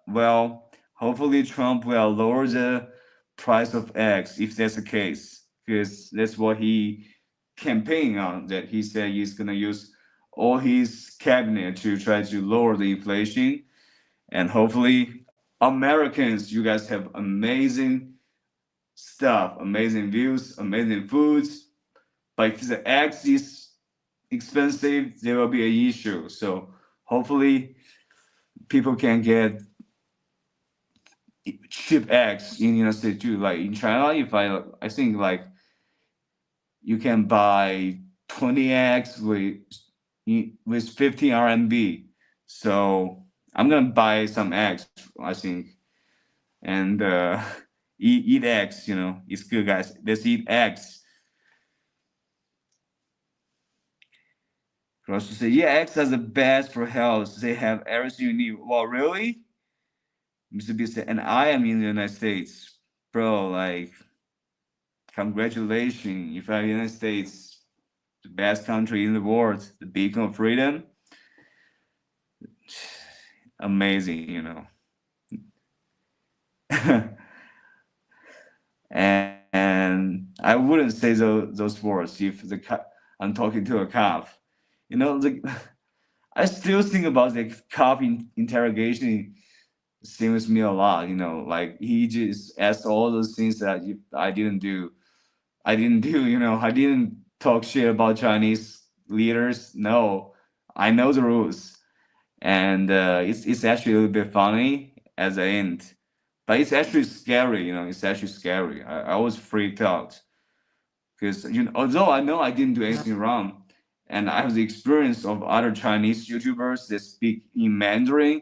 A: Well, hopefully Trump will lower the price of eggs if that's the case, because that's what he campaigned on. That he said he's gonna use all his cabinet to try to lower the inflation, and hopefully Americans, you guys have amazing stuff, amazing views, amazing foods. But if the eggs is expensive, there will be an issue. So hopefully people can get cheap eggs in the United States too. Like in China, if I think like you can buy 20 eggs with 15 RMB. So I'm gonna buy some eggs, I think, and eat eggs. It's good, guys. Let's eat eggs. Grocery say, yeah, eggs are the best for health. They have everything you need. Well, really? Mr. B said, and I am in the United States. bro, like, congratulations. If the United States, the best country in the world, the beacon of freedom, amazing, you know. And I wouldn't say those words if I'm talking to a cop. You know, I still think about the cop interrogation seems me a lot. You know, like he just asked all those things that I didn't do. I didn't do. You know, I didn't talk shit about Chinese leaders. No, I know the rules, and it's actually a little bit funny at the end. But it's actually scary, you know. It's actually scary. I was freaked out because, you know, although I know I didn't do anything wrong, and I have the experience of other Chinese YouTubers that speak in Mandarin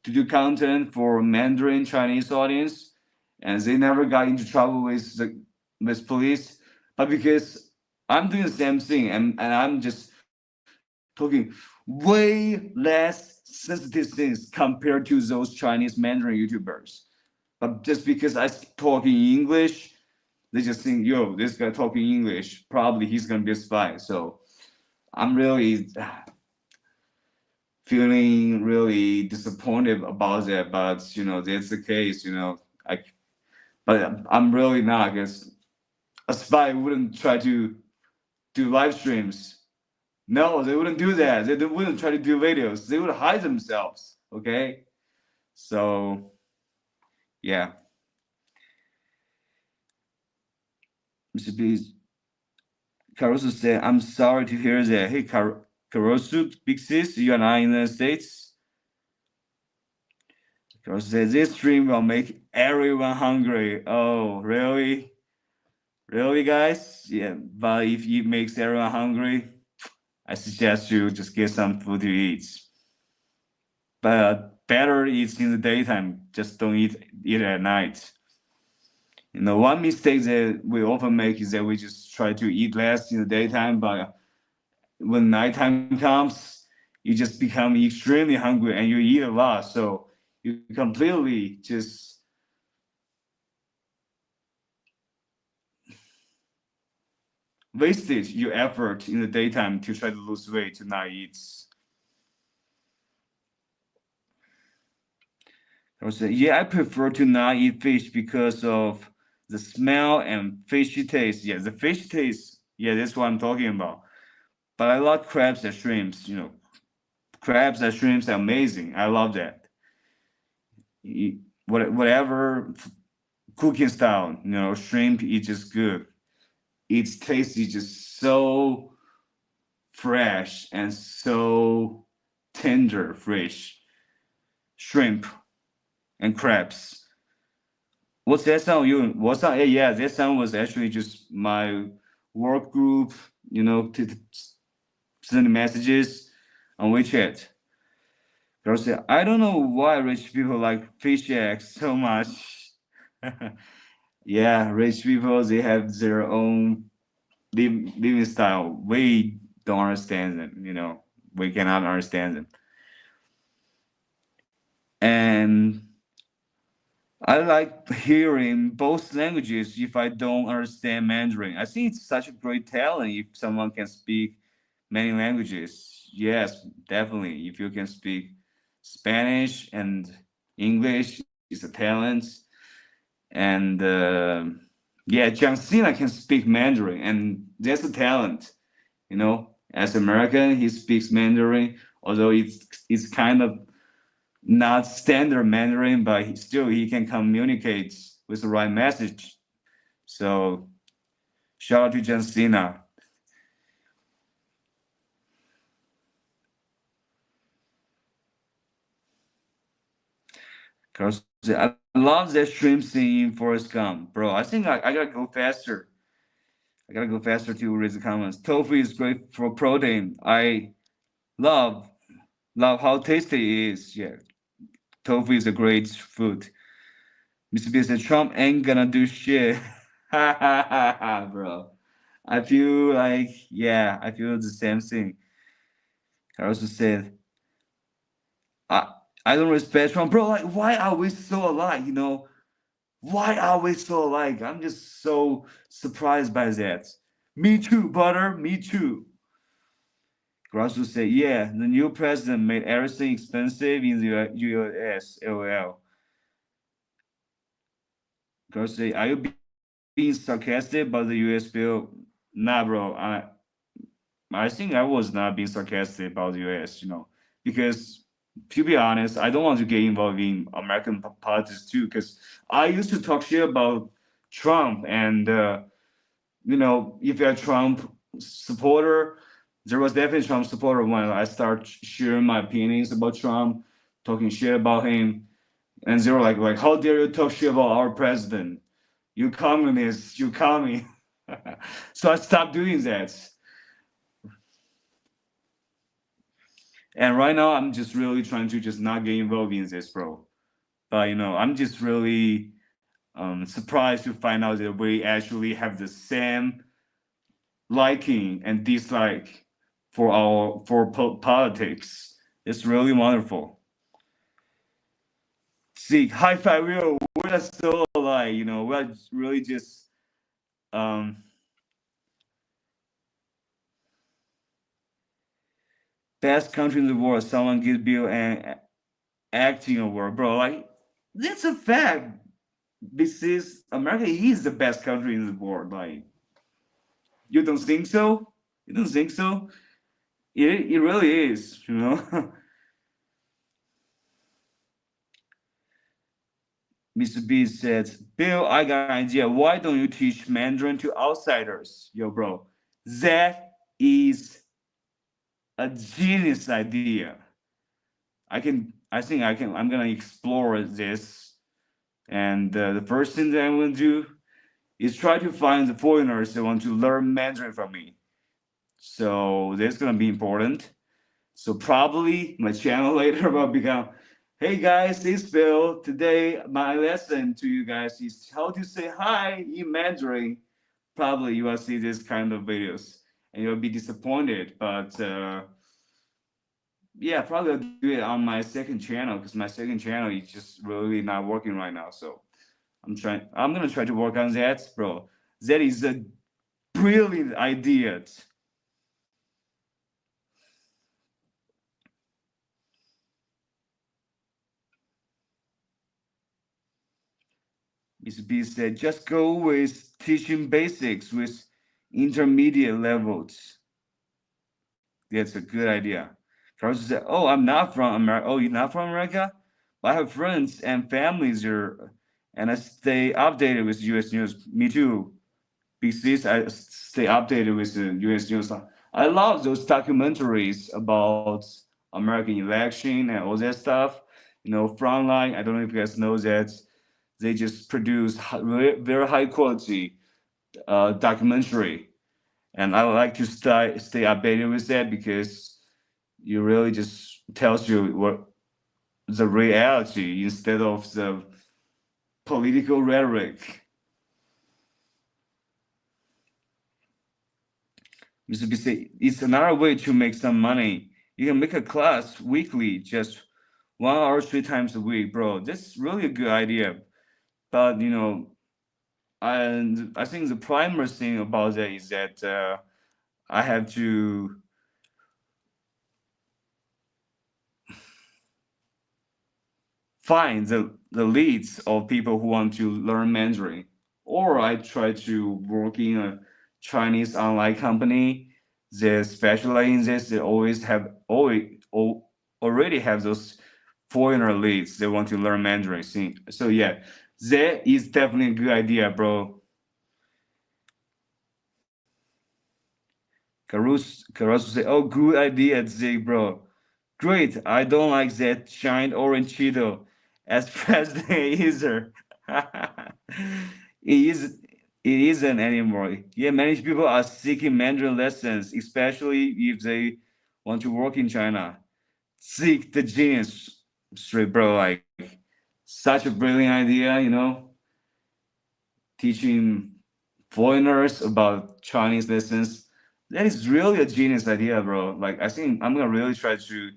A: to do content for Mandarin Chinese audience, and they never got into trouble with police. But because I'm doing the same thing, and I'm just talking way less sensitive things compared to those Chinese Mandarin YouTubers. But just because I talk in English, they just think, yo, this guy talking English, probably he's gonna be a spy. So I'm really feeling really disappointed about that. But you know, that's the case. You know, but I'm really not, because a spy wouldn't try to do live streams. No, they wouldn't do that. They wouldn't try to do videos. They would hide themselves. Okay, so yeah. Mr. B, Caruso said, I'm sorry to hear that. Hey, Caruso, big sis, you and I in the States. Caruso said, this stream will make everyone hungry. Oh, really? Really, guys? Yeah, but if it makes everyone hungry, I suggest you just get some food to eat. But better eat in the daytime. Just don't eat at night. You know, one mistake that we often make is that we just try to eat less in the daytime, but when nighttime comes, you just become extremely hungry and you eat a lot. So you completely just wasted your effort in the daytime to try to lose weight to not eat. I would say, yeah, I prefer to not eat fish because of the smell and fishy taste. Yeah, the fish taste. Yeah, that's what I'm talking about. But I love crabs and shrimps. You know, crabs and shrimps are amazing. I love that. Whatever cooking style, you know, shrimp is just good. Its taste is just so fresh and so tender, fresh. Shrimp and crabs. What's that sound you? What's that? Yeah, that sound was actually just my work group, you know, to send messages on WeChat. Girl said, I don't know why rich people like fish eggs so much. Yeah, rich people, they have their own living style. We don't understand them, you know. We cannot understand them. And I like hearing both languages if I don't understand Mandarin. I think it's such a great talent if someone can speak many languages. Yes, definitely. If you can speak Spanish and English, it's a talent. And yeah, John Cena can speak Mandarin, and that's a talent. You know, as American, he speaks Mandarin, although it's kind of not standard Mandarin, but he can communicate with the right message. So shout out to John Cena. Cause I love that shrimp scene in Forrest Gump, bro. I think I gotta go faster. I gotta go faster to read the comments. Tofu is great for protein. I love how tasty it is. Yeah, tofu is a great food. Mr. B said Trump ain't gonna do shit. Bro. I feel like, yeah, I feel the same thing. I also said, I I don't respect Trump, bro. Like, why are we so alike? You know, Why are we so alike? I'm just so surprised by that. Me too, brother. Me too. Grasso said, yeah, the new president made everything expensive in the US. LOL. Grasso said, are you being sarcastic about the US bill? Nah, bro. I think I was not being sarcastic about the US, because to be honest, I don't want to get involved in American politics too, because I used to talk shit about Trump, and if you're a Trump supporter, there was definitely Trump supporter when I start sharing my opinions about Trump, talking shit about him, and they were like, how dare you talk shit about our president? You communist, you commie. So I stopped doing that. And right now, I'm just really trying to just not get involved in this, bro. But I'm just really surprised to find out that we actually have the same liking and dislike for politics. It's really wonderful. See, high five, we're still alive. We're really just um best country in the world. Someone gives Bill an acting award, bro. Like, that's a fact. This is America is the best country in the world. Like, you don't think so? You don't think so? It really is. Mr. B said, Bill, I got an idea. Why don't you teach Mandarin to outsiders? Yo, bro, that is a genius idea. I'm gonna explore this. And the first thing that I'm gonna do is try to find the foreigners that want to learn Mandarin from me. So that's gonna be important. So probably my channel later will become, hey guys, it's Bill. Today my lesson to you guys is how to say hi in Mandarin. Probably you will see this kind of videos and you'll be disappointed. But yeah, probably I'll do it on my second channel because my second channel is just really not working right now. So I'm gonna try to work on that, bro. That is a brilliant idea. Mr. B said, just go with teaching basics with intermediate levels. That's a good idea. Carlos said, oh, I'm not from America. Oh, you're not from America? I have friends and families here, and I stay updated with US news. Me too. Because I stay updated with the US news. I love those documentaries about American election and all that stuff. Frontline. I don't know if you guys know that they just produce very high quality documentary, and I like to stay updated with that because it really just tells you what the reality instead of the political rhetoric. Mr. B say it's another way to make some money. You can make a class weekly, just 1 hour 3 times a week, bro. That's really a good idea. But and I think the primary thing about that is that I have to find the leads of people who want to learn Mandarin, or I try to work in a Chinese online company that specialize in this. They already have those foreigner leads. They want to learn Mandarin. So yeah, that is definitely a good idea, bro. Caruso say, "Oh, good idea, Zig, bro. Great. I don't like that giant orange Cheeto as president either. It is. It isn't anymore. Yeah, many people are seeking Mandarin lessons, especially if they want to work in China. Seek the genius, straight, bro. Like, such a brilliant idea, teaching foreigners about Chinese lessons. That is really a genius idea, bro. Like, I think I'm gonna really try to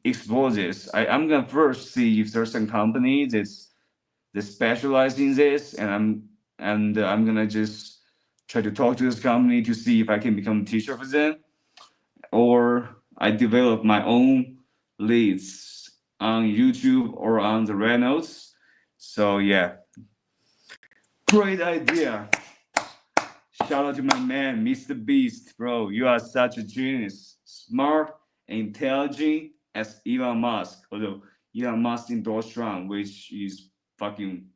A: explore this. I'm gonna first see if there's some company that's that specialize in this, and I'm gonna just try to talk to this company to see if I can become a teacher for them, or I develop my own leads on YouTube or on the Red Notes. So yeah, great idea. Shout out to my man, Mr. Beast, bro. You are such a genius, smart and intelligent as Elon Musk. Although Elon Musk endorsed Trump, which is fucking,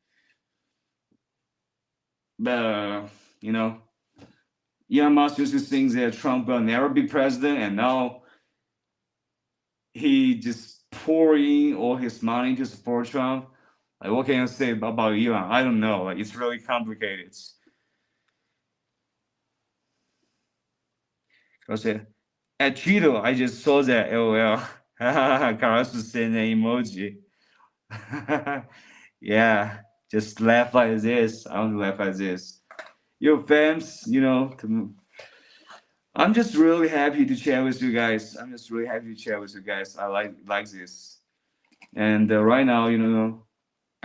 A: you know, Elon Musk used to think that Trump will never be president, and now he just pour in all his money to support Trump. Like, what can you say about Elon? I don't know. Like, it's really complicated. Because at Cheeto, I just saw that. LOL. Carlos sent an emoji. Yeah, just laugh like this. I want to laugh like this. Yo, fams, you know, I'm just really happy to chat with you guys. I'm just really happy to chat with you guys. I like this. And right now, you know,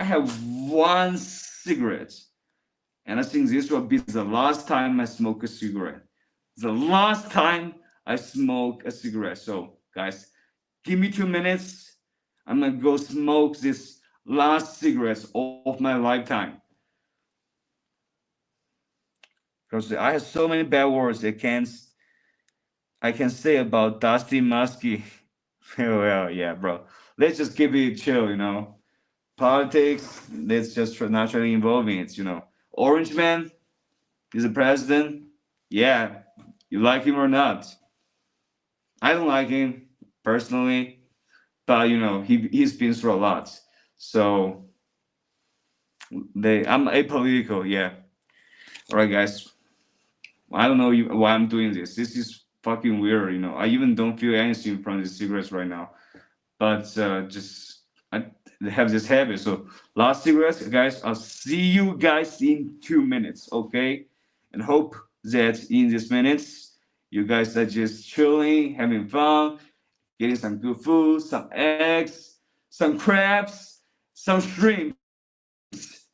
A: I have one cigarette. And I think this will be the last time I smoke a cigarette. The last time I smoke a cigarette. So, guys, give me 2 minutes. I'm gonna go smoke this last cigarette of my lifetime. Because I have so many bad words I can say about Dusty Muskie. Well, yeah, bro. Let's just keep it chill, you know. Politics, let's just not try to involve in it, you know. Orange Man is the president. Yeah, you like him or not. I don't like him personally, but you know, he's been through a lot. So I'm apolitical, yeah. All right, guys. I don't know why I'm doing this. This is fucking weird, you know. I even don't feel anything from the cigarettes right now. But just I have this habit. So last cigarettes, guys. I'll see you guys in 2 minutes, okay? And hope that in these minutes you guys are just chilling, having fun, getting some good food, some eggs, some crabs, some shrimps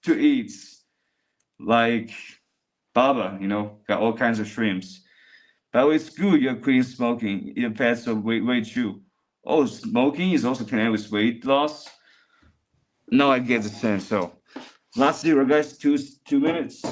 A: to eat. Like Baba, you know, got all kinds of shrimps. But it's good you're quitting smoking. It affects the weight too. Oh, smoking is also connected with weight loss. Now I get the sense. So, last zero, guys, 2 minutes.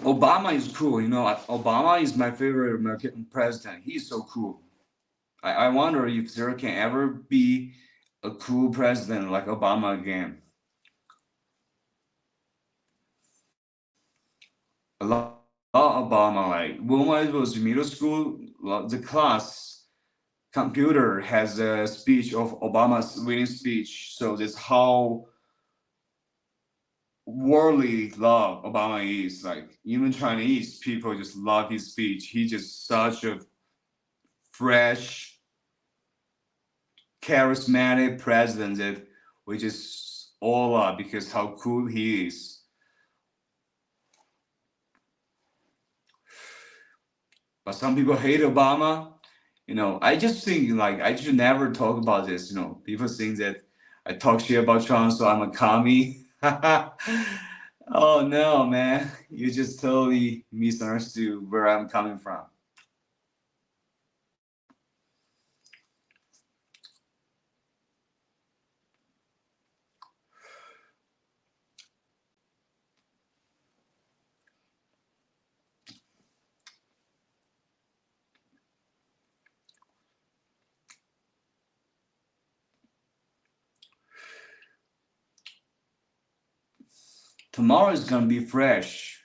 A: Obama is cool. You know, Obama is my favorite American president. He's so cool. I wonder if there can ever be a cool president like Obama again. I love Obama. Like when I was in middle school, the class computer has a speech of Obama's winning speech. So that's how worldly love Obama is. Like even Chinese people just love his speech. He's just such a fresh, charismatic president that we just all love because how cool he is. But some people hate Obama. You know, I just think like I should never talk about this. You know, people think that I talk shit about Trump, so I'm a commie. Oh no, man. You just totally misunderstood where I'm coming from. Tomorrow is gonna be fresh.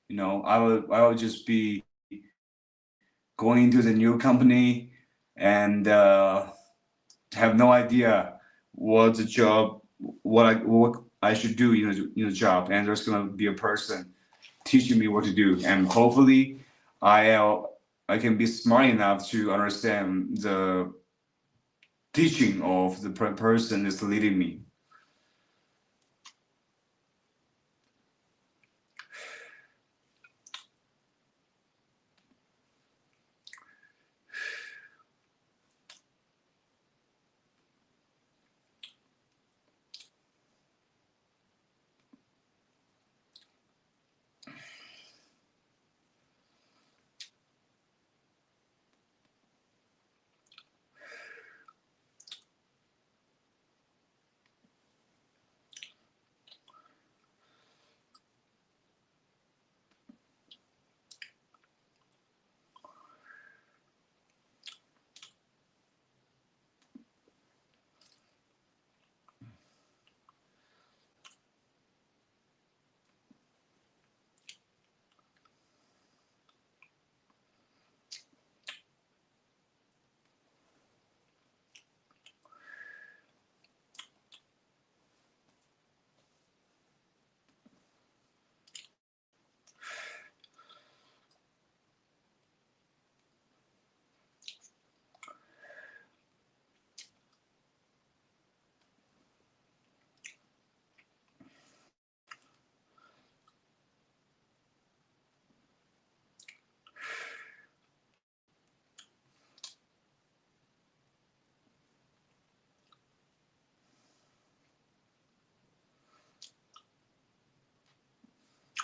A: You know, I will just be going into the new company and have no idea what the job, what I should do in the job, and there's gonna be a person teaching me what to do, and hopefully, I can be smart enough to understand the teaching of the person that's leading me.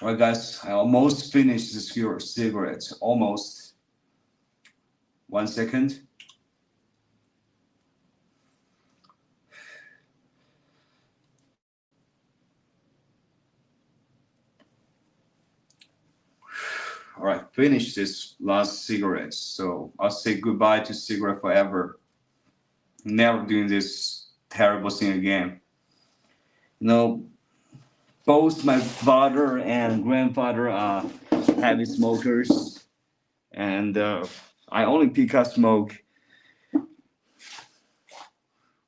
A: Alright, guys, I almost finished this cigarette. Almost. 1 second. All right, finish this last cigarette. So I'll say goodbye to cigarette forever. Never doing this terrible thing again. You know, both my father and grandfather are heavy smokers, and I only pick up smoke.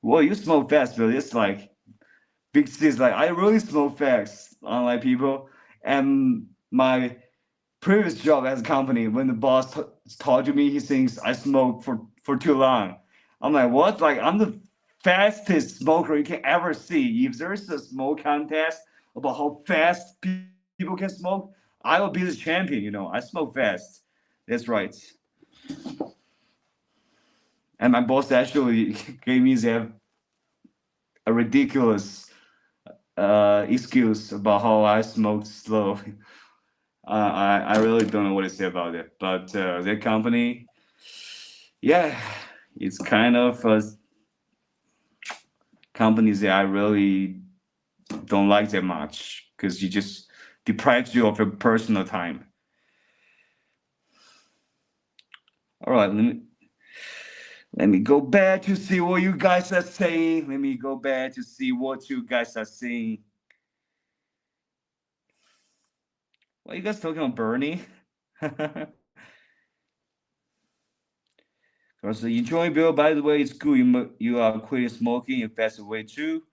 A: Well, you smoke fast, but it's like big cities. Like I really smoke fast, unlike people. And my previous job as a company, when the boss talked to me, he thinks I smoke for too long. I'm like, what? Like I'm the fastest smoker you can ever see. If there's a smoke contest about how fast people can smoke, I will be the champion. You know, I smoke fast. That's right. And my boss actually gave me a ridiculous excuse about how I smoke slow. I really don't know what to say about it, but that company, yeah, it's kind of a company that I really don't like that much because you just deprives you of your personal time. All right, let me go back to see what you guys are saying. Let me go back to see what you guys are saying. What are you guys talking about, Bernie? Because enjoying Bill, by the way, it's good. You are quitting smoking in fast way too.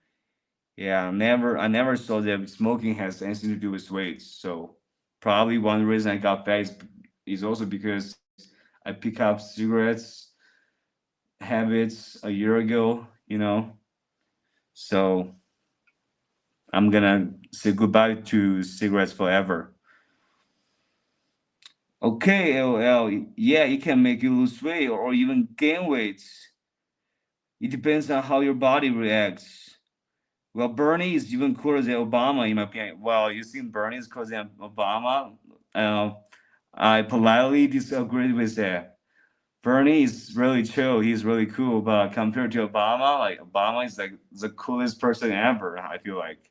A: Yeah, I never saw that smoking has anything to do with weight. So probably one reason I got fat is also because I pick up cigarettes habits a year ago, you know. So I'm gonna say goodbye to cigarettes forever. Okay, LL. Yeah, it can make you lose weight or even gain weight. It depends on how your body reacts. Well, Bernie is even cooler than Obama, in my opinion. Well, you think Bernie is cooler than Obama? Uh, I politely disagree with that. Bernie is really chill. He's really cool, but compared to Obama, like Obama is like the coolest person ever. I feel like.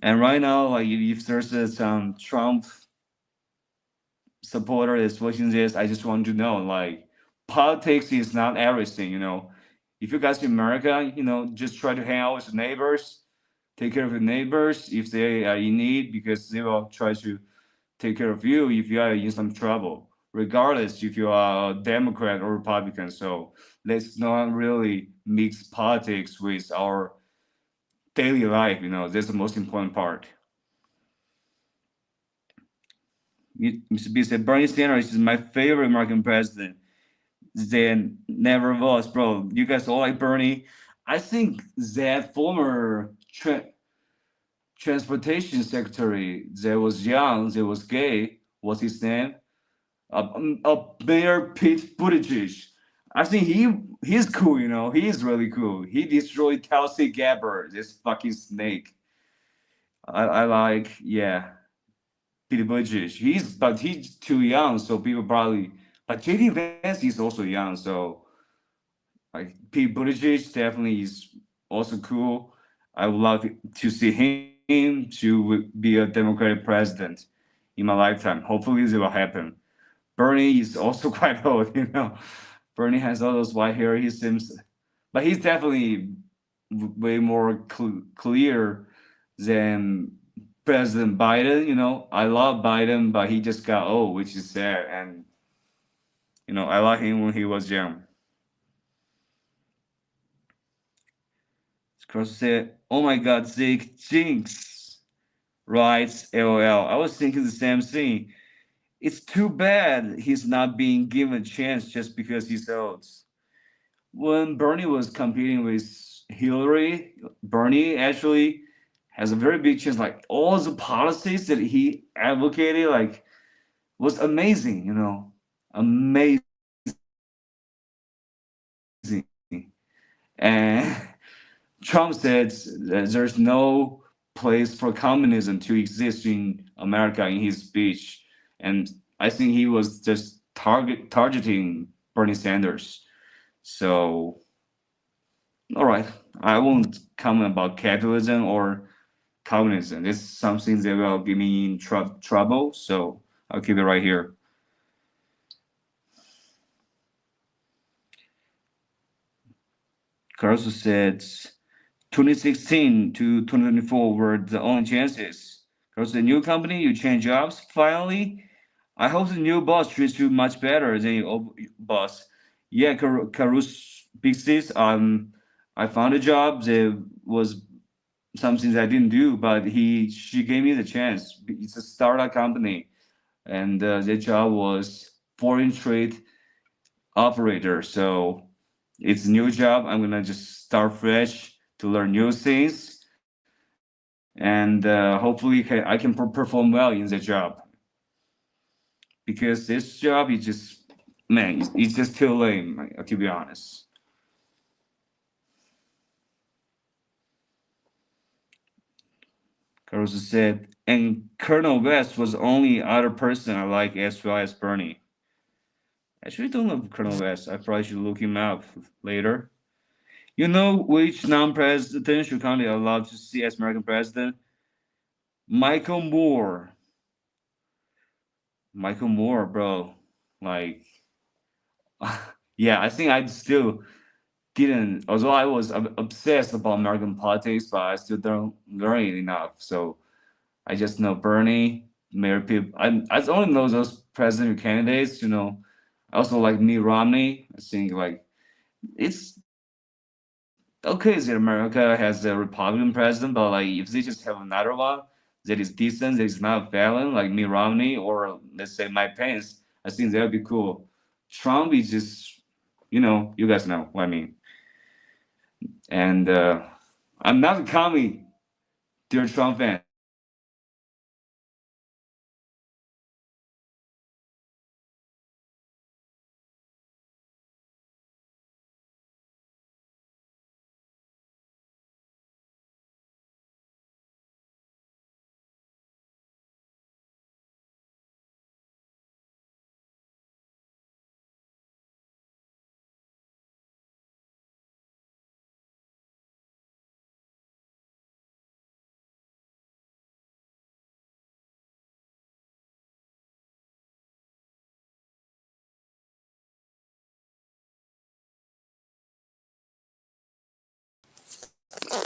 A: And right now, like if there's some Trump supporter that's watching this, I just want to know, like, politics is not everything. You know, if you guys in America, you know, just try to hang out with your neighbors, take care of your neighbors if they are in need, because they will try to take care of you if you are in some trouble, regardless if you are a Democrat or Republican. So let's not really mix politics with our daily life. You know, that's the most important part. Mr. B said Bernie Sanders is my favorite American president. Then never was, bro. You guys all like Bernie. I think that former transportation secretary that was young, that was gay, what's his name? Mayor Pete Buttigieg. I think he's cool, you know. He's really cool. He destroyed Kelsey Gabbard, this fucking snake. I like, yeah, Pete Buttigieg. He's too young, so people probably. But JD Vance is also young, so like Pete Buttigieg definitely is also cool. I would love to see him to be a Democratic president in my lifetime. Hopefully, this will happen. Bernie is also quite old, you know. Bernie has all those white hair. He seems, but he's definitely way more clear than President Biden. You know, I love Biden, but he just got old, which is sad. And you know, I like him when he was young. Cross said, "Oh my God, Zeke Jinx." Writes, LOL. I was thinking the same thing. It's too bad he's not being given a chance just because he's old. When Bernie was competing with Hillary, Bernie actually has a very big chance. Like all the policies that he advocated, like was amazing, you know, amazing. And Trump said that there's no place for communism to exist in America in his speech, and I think he was just targeting Bernie Sanders. So, all right, I won't comment about capitalism or communism. It's something that will give me in trouble, so I'll keep it right here. Carlos said 2016 to 2024 were the only chances. Carlos, the new company, you change jobs finally. I hope the new boss treats you much better than your old boss. Yeah, Carlos Big Sis, I found a job that was something that I didn't do, but she gave me the chance. It's a startup company, and the job was foreign trade operator. So it's a new job. I'm gonna just start fresh to learn new things, and hopefully I can perform well in the job. Because this job is just, man, it's just too lame, to be honest. Caruso said, and Colonel West was the only other person I like as well as Bernie. I actually don't know Colonel West. I probably should look him up later. You know which non-presidential candidate I love to see as American president? Michael Moore. Michael Moore, bro. Like, yeah, I think I still didn't, although I was obsessed about American politics, but I still don't learn it enough. So I just know Bernie, Mayor Pip. I only know those presidential candidates, you know. I also like Mitt Romney. I think like it's okay that America has a Republican president, but like if they just have another one that is decent, that is not violent, like Mitt Romney or let's say Mike Pence, I think that would be cool. Trump is just, you know, you guys know what I mean. And I'm not a commie, dear Trump fan.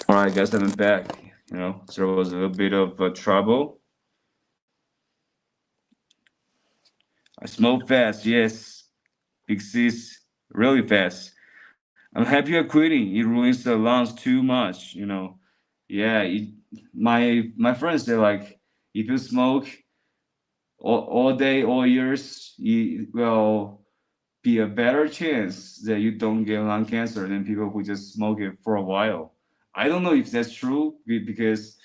A: All right, guys, I'm back. You know, there was a little bit of trouble. I smoke fast, yes. Big C's really fast. I'm happy you're quitting. It ruins the lungs too much, you know. Yeah, my friends say like if you smoke all day, all years, it will be a better chance that you don't get lung cancer than people who just smoke it for a while. I don't know if that's true because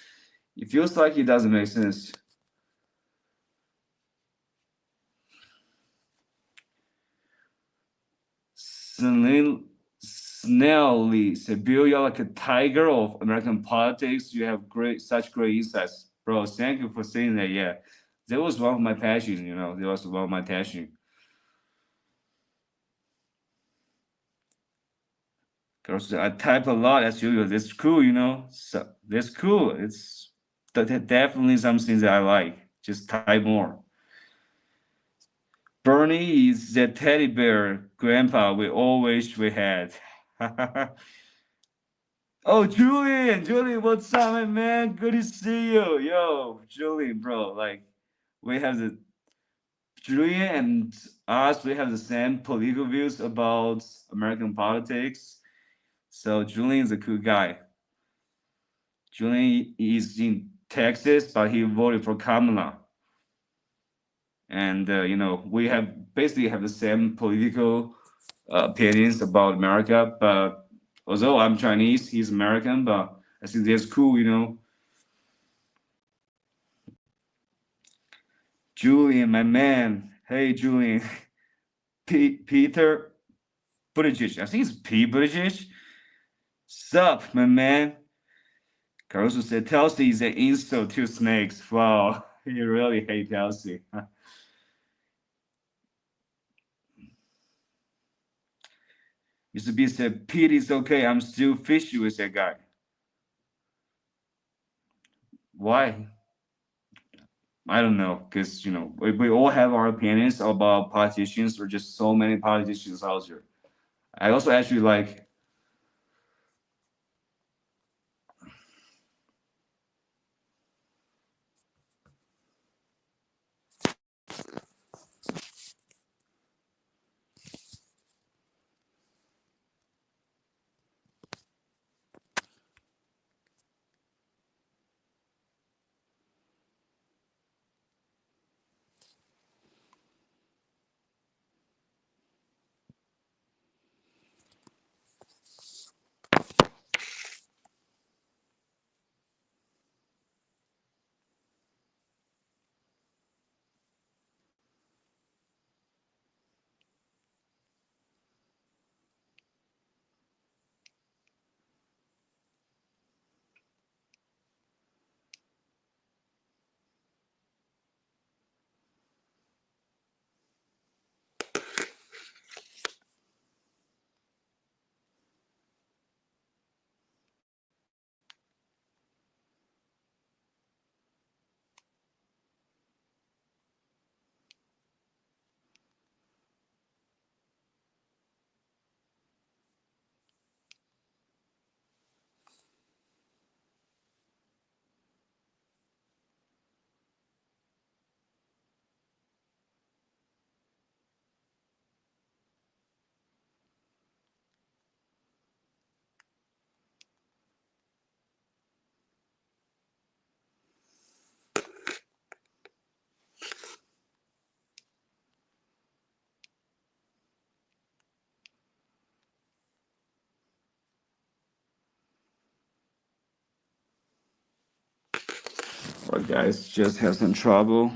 A: it feels like it doesn't make sense. Snelly said, Bill, you're like a tiger of American politics. You have such great insights. Bro, thank you for saying that. Yeah, that was one of my passions, you know. That was one of my passions. Girls, I type a lot as usual. That's cool, you know. So that's cool. It's definitely something that I like. Just type more. Bernie is the teddy bear grandpa we all wish we had. Oh, Julian, what's up, my man? Good to see you. Yo, Julian, bro. Like, we have the Julian and us, we have the same political views about American politics. So Julian's a cool guy. Julian is in Texas, but he voted for Kamala. And you know, we have basically have the same political opinions about America. But although I'm Chinese, he's American. But I think that's cool, you know. Julian, my man. Hey, Julian. Peter Buttigieg. I think it's P. Buttigieg. Sup, my man. Caruso said, Telsey is an insult to snakes. Wow, you really hate Telsey. Mr. B said, Pete is okay. I'm still fishy with that guy. Why? I don't know, because we all have our opinions about politicians. There are just so many politicians out there. I also actually like. Well, guys, just have some trouble.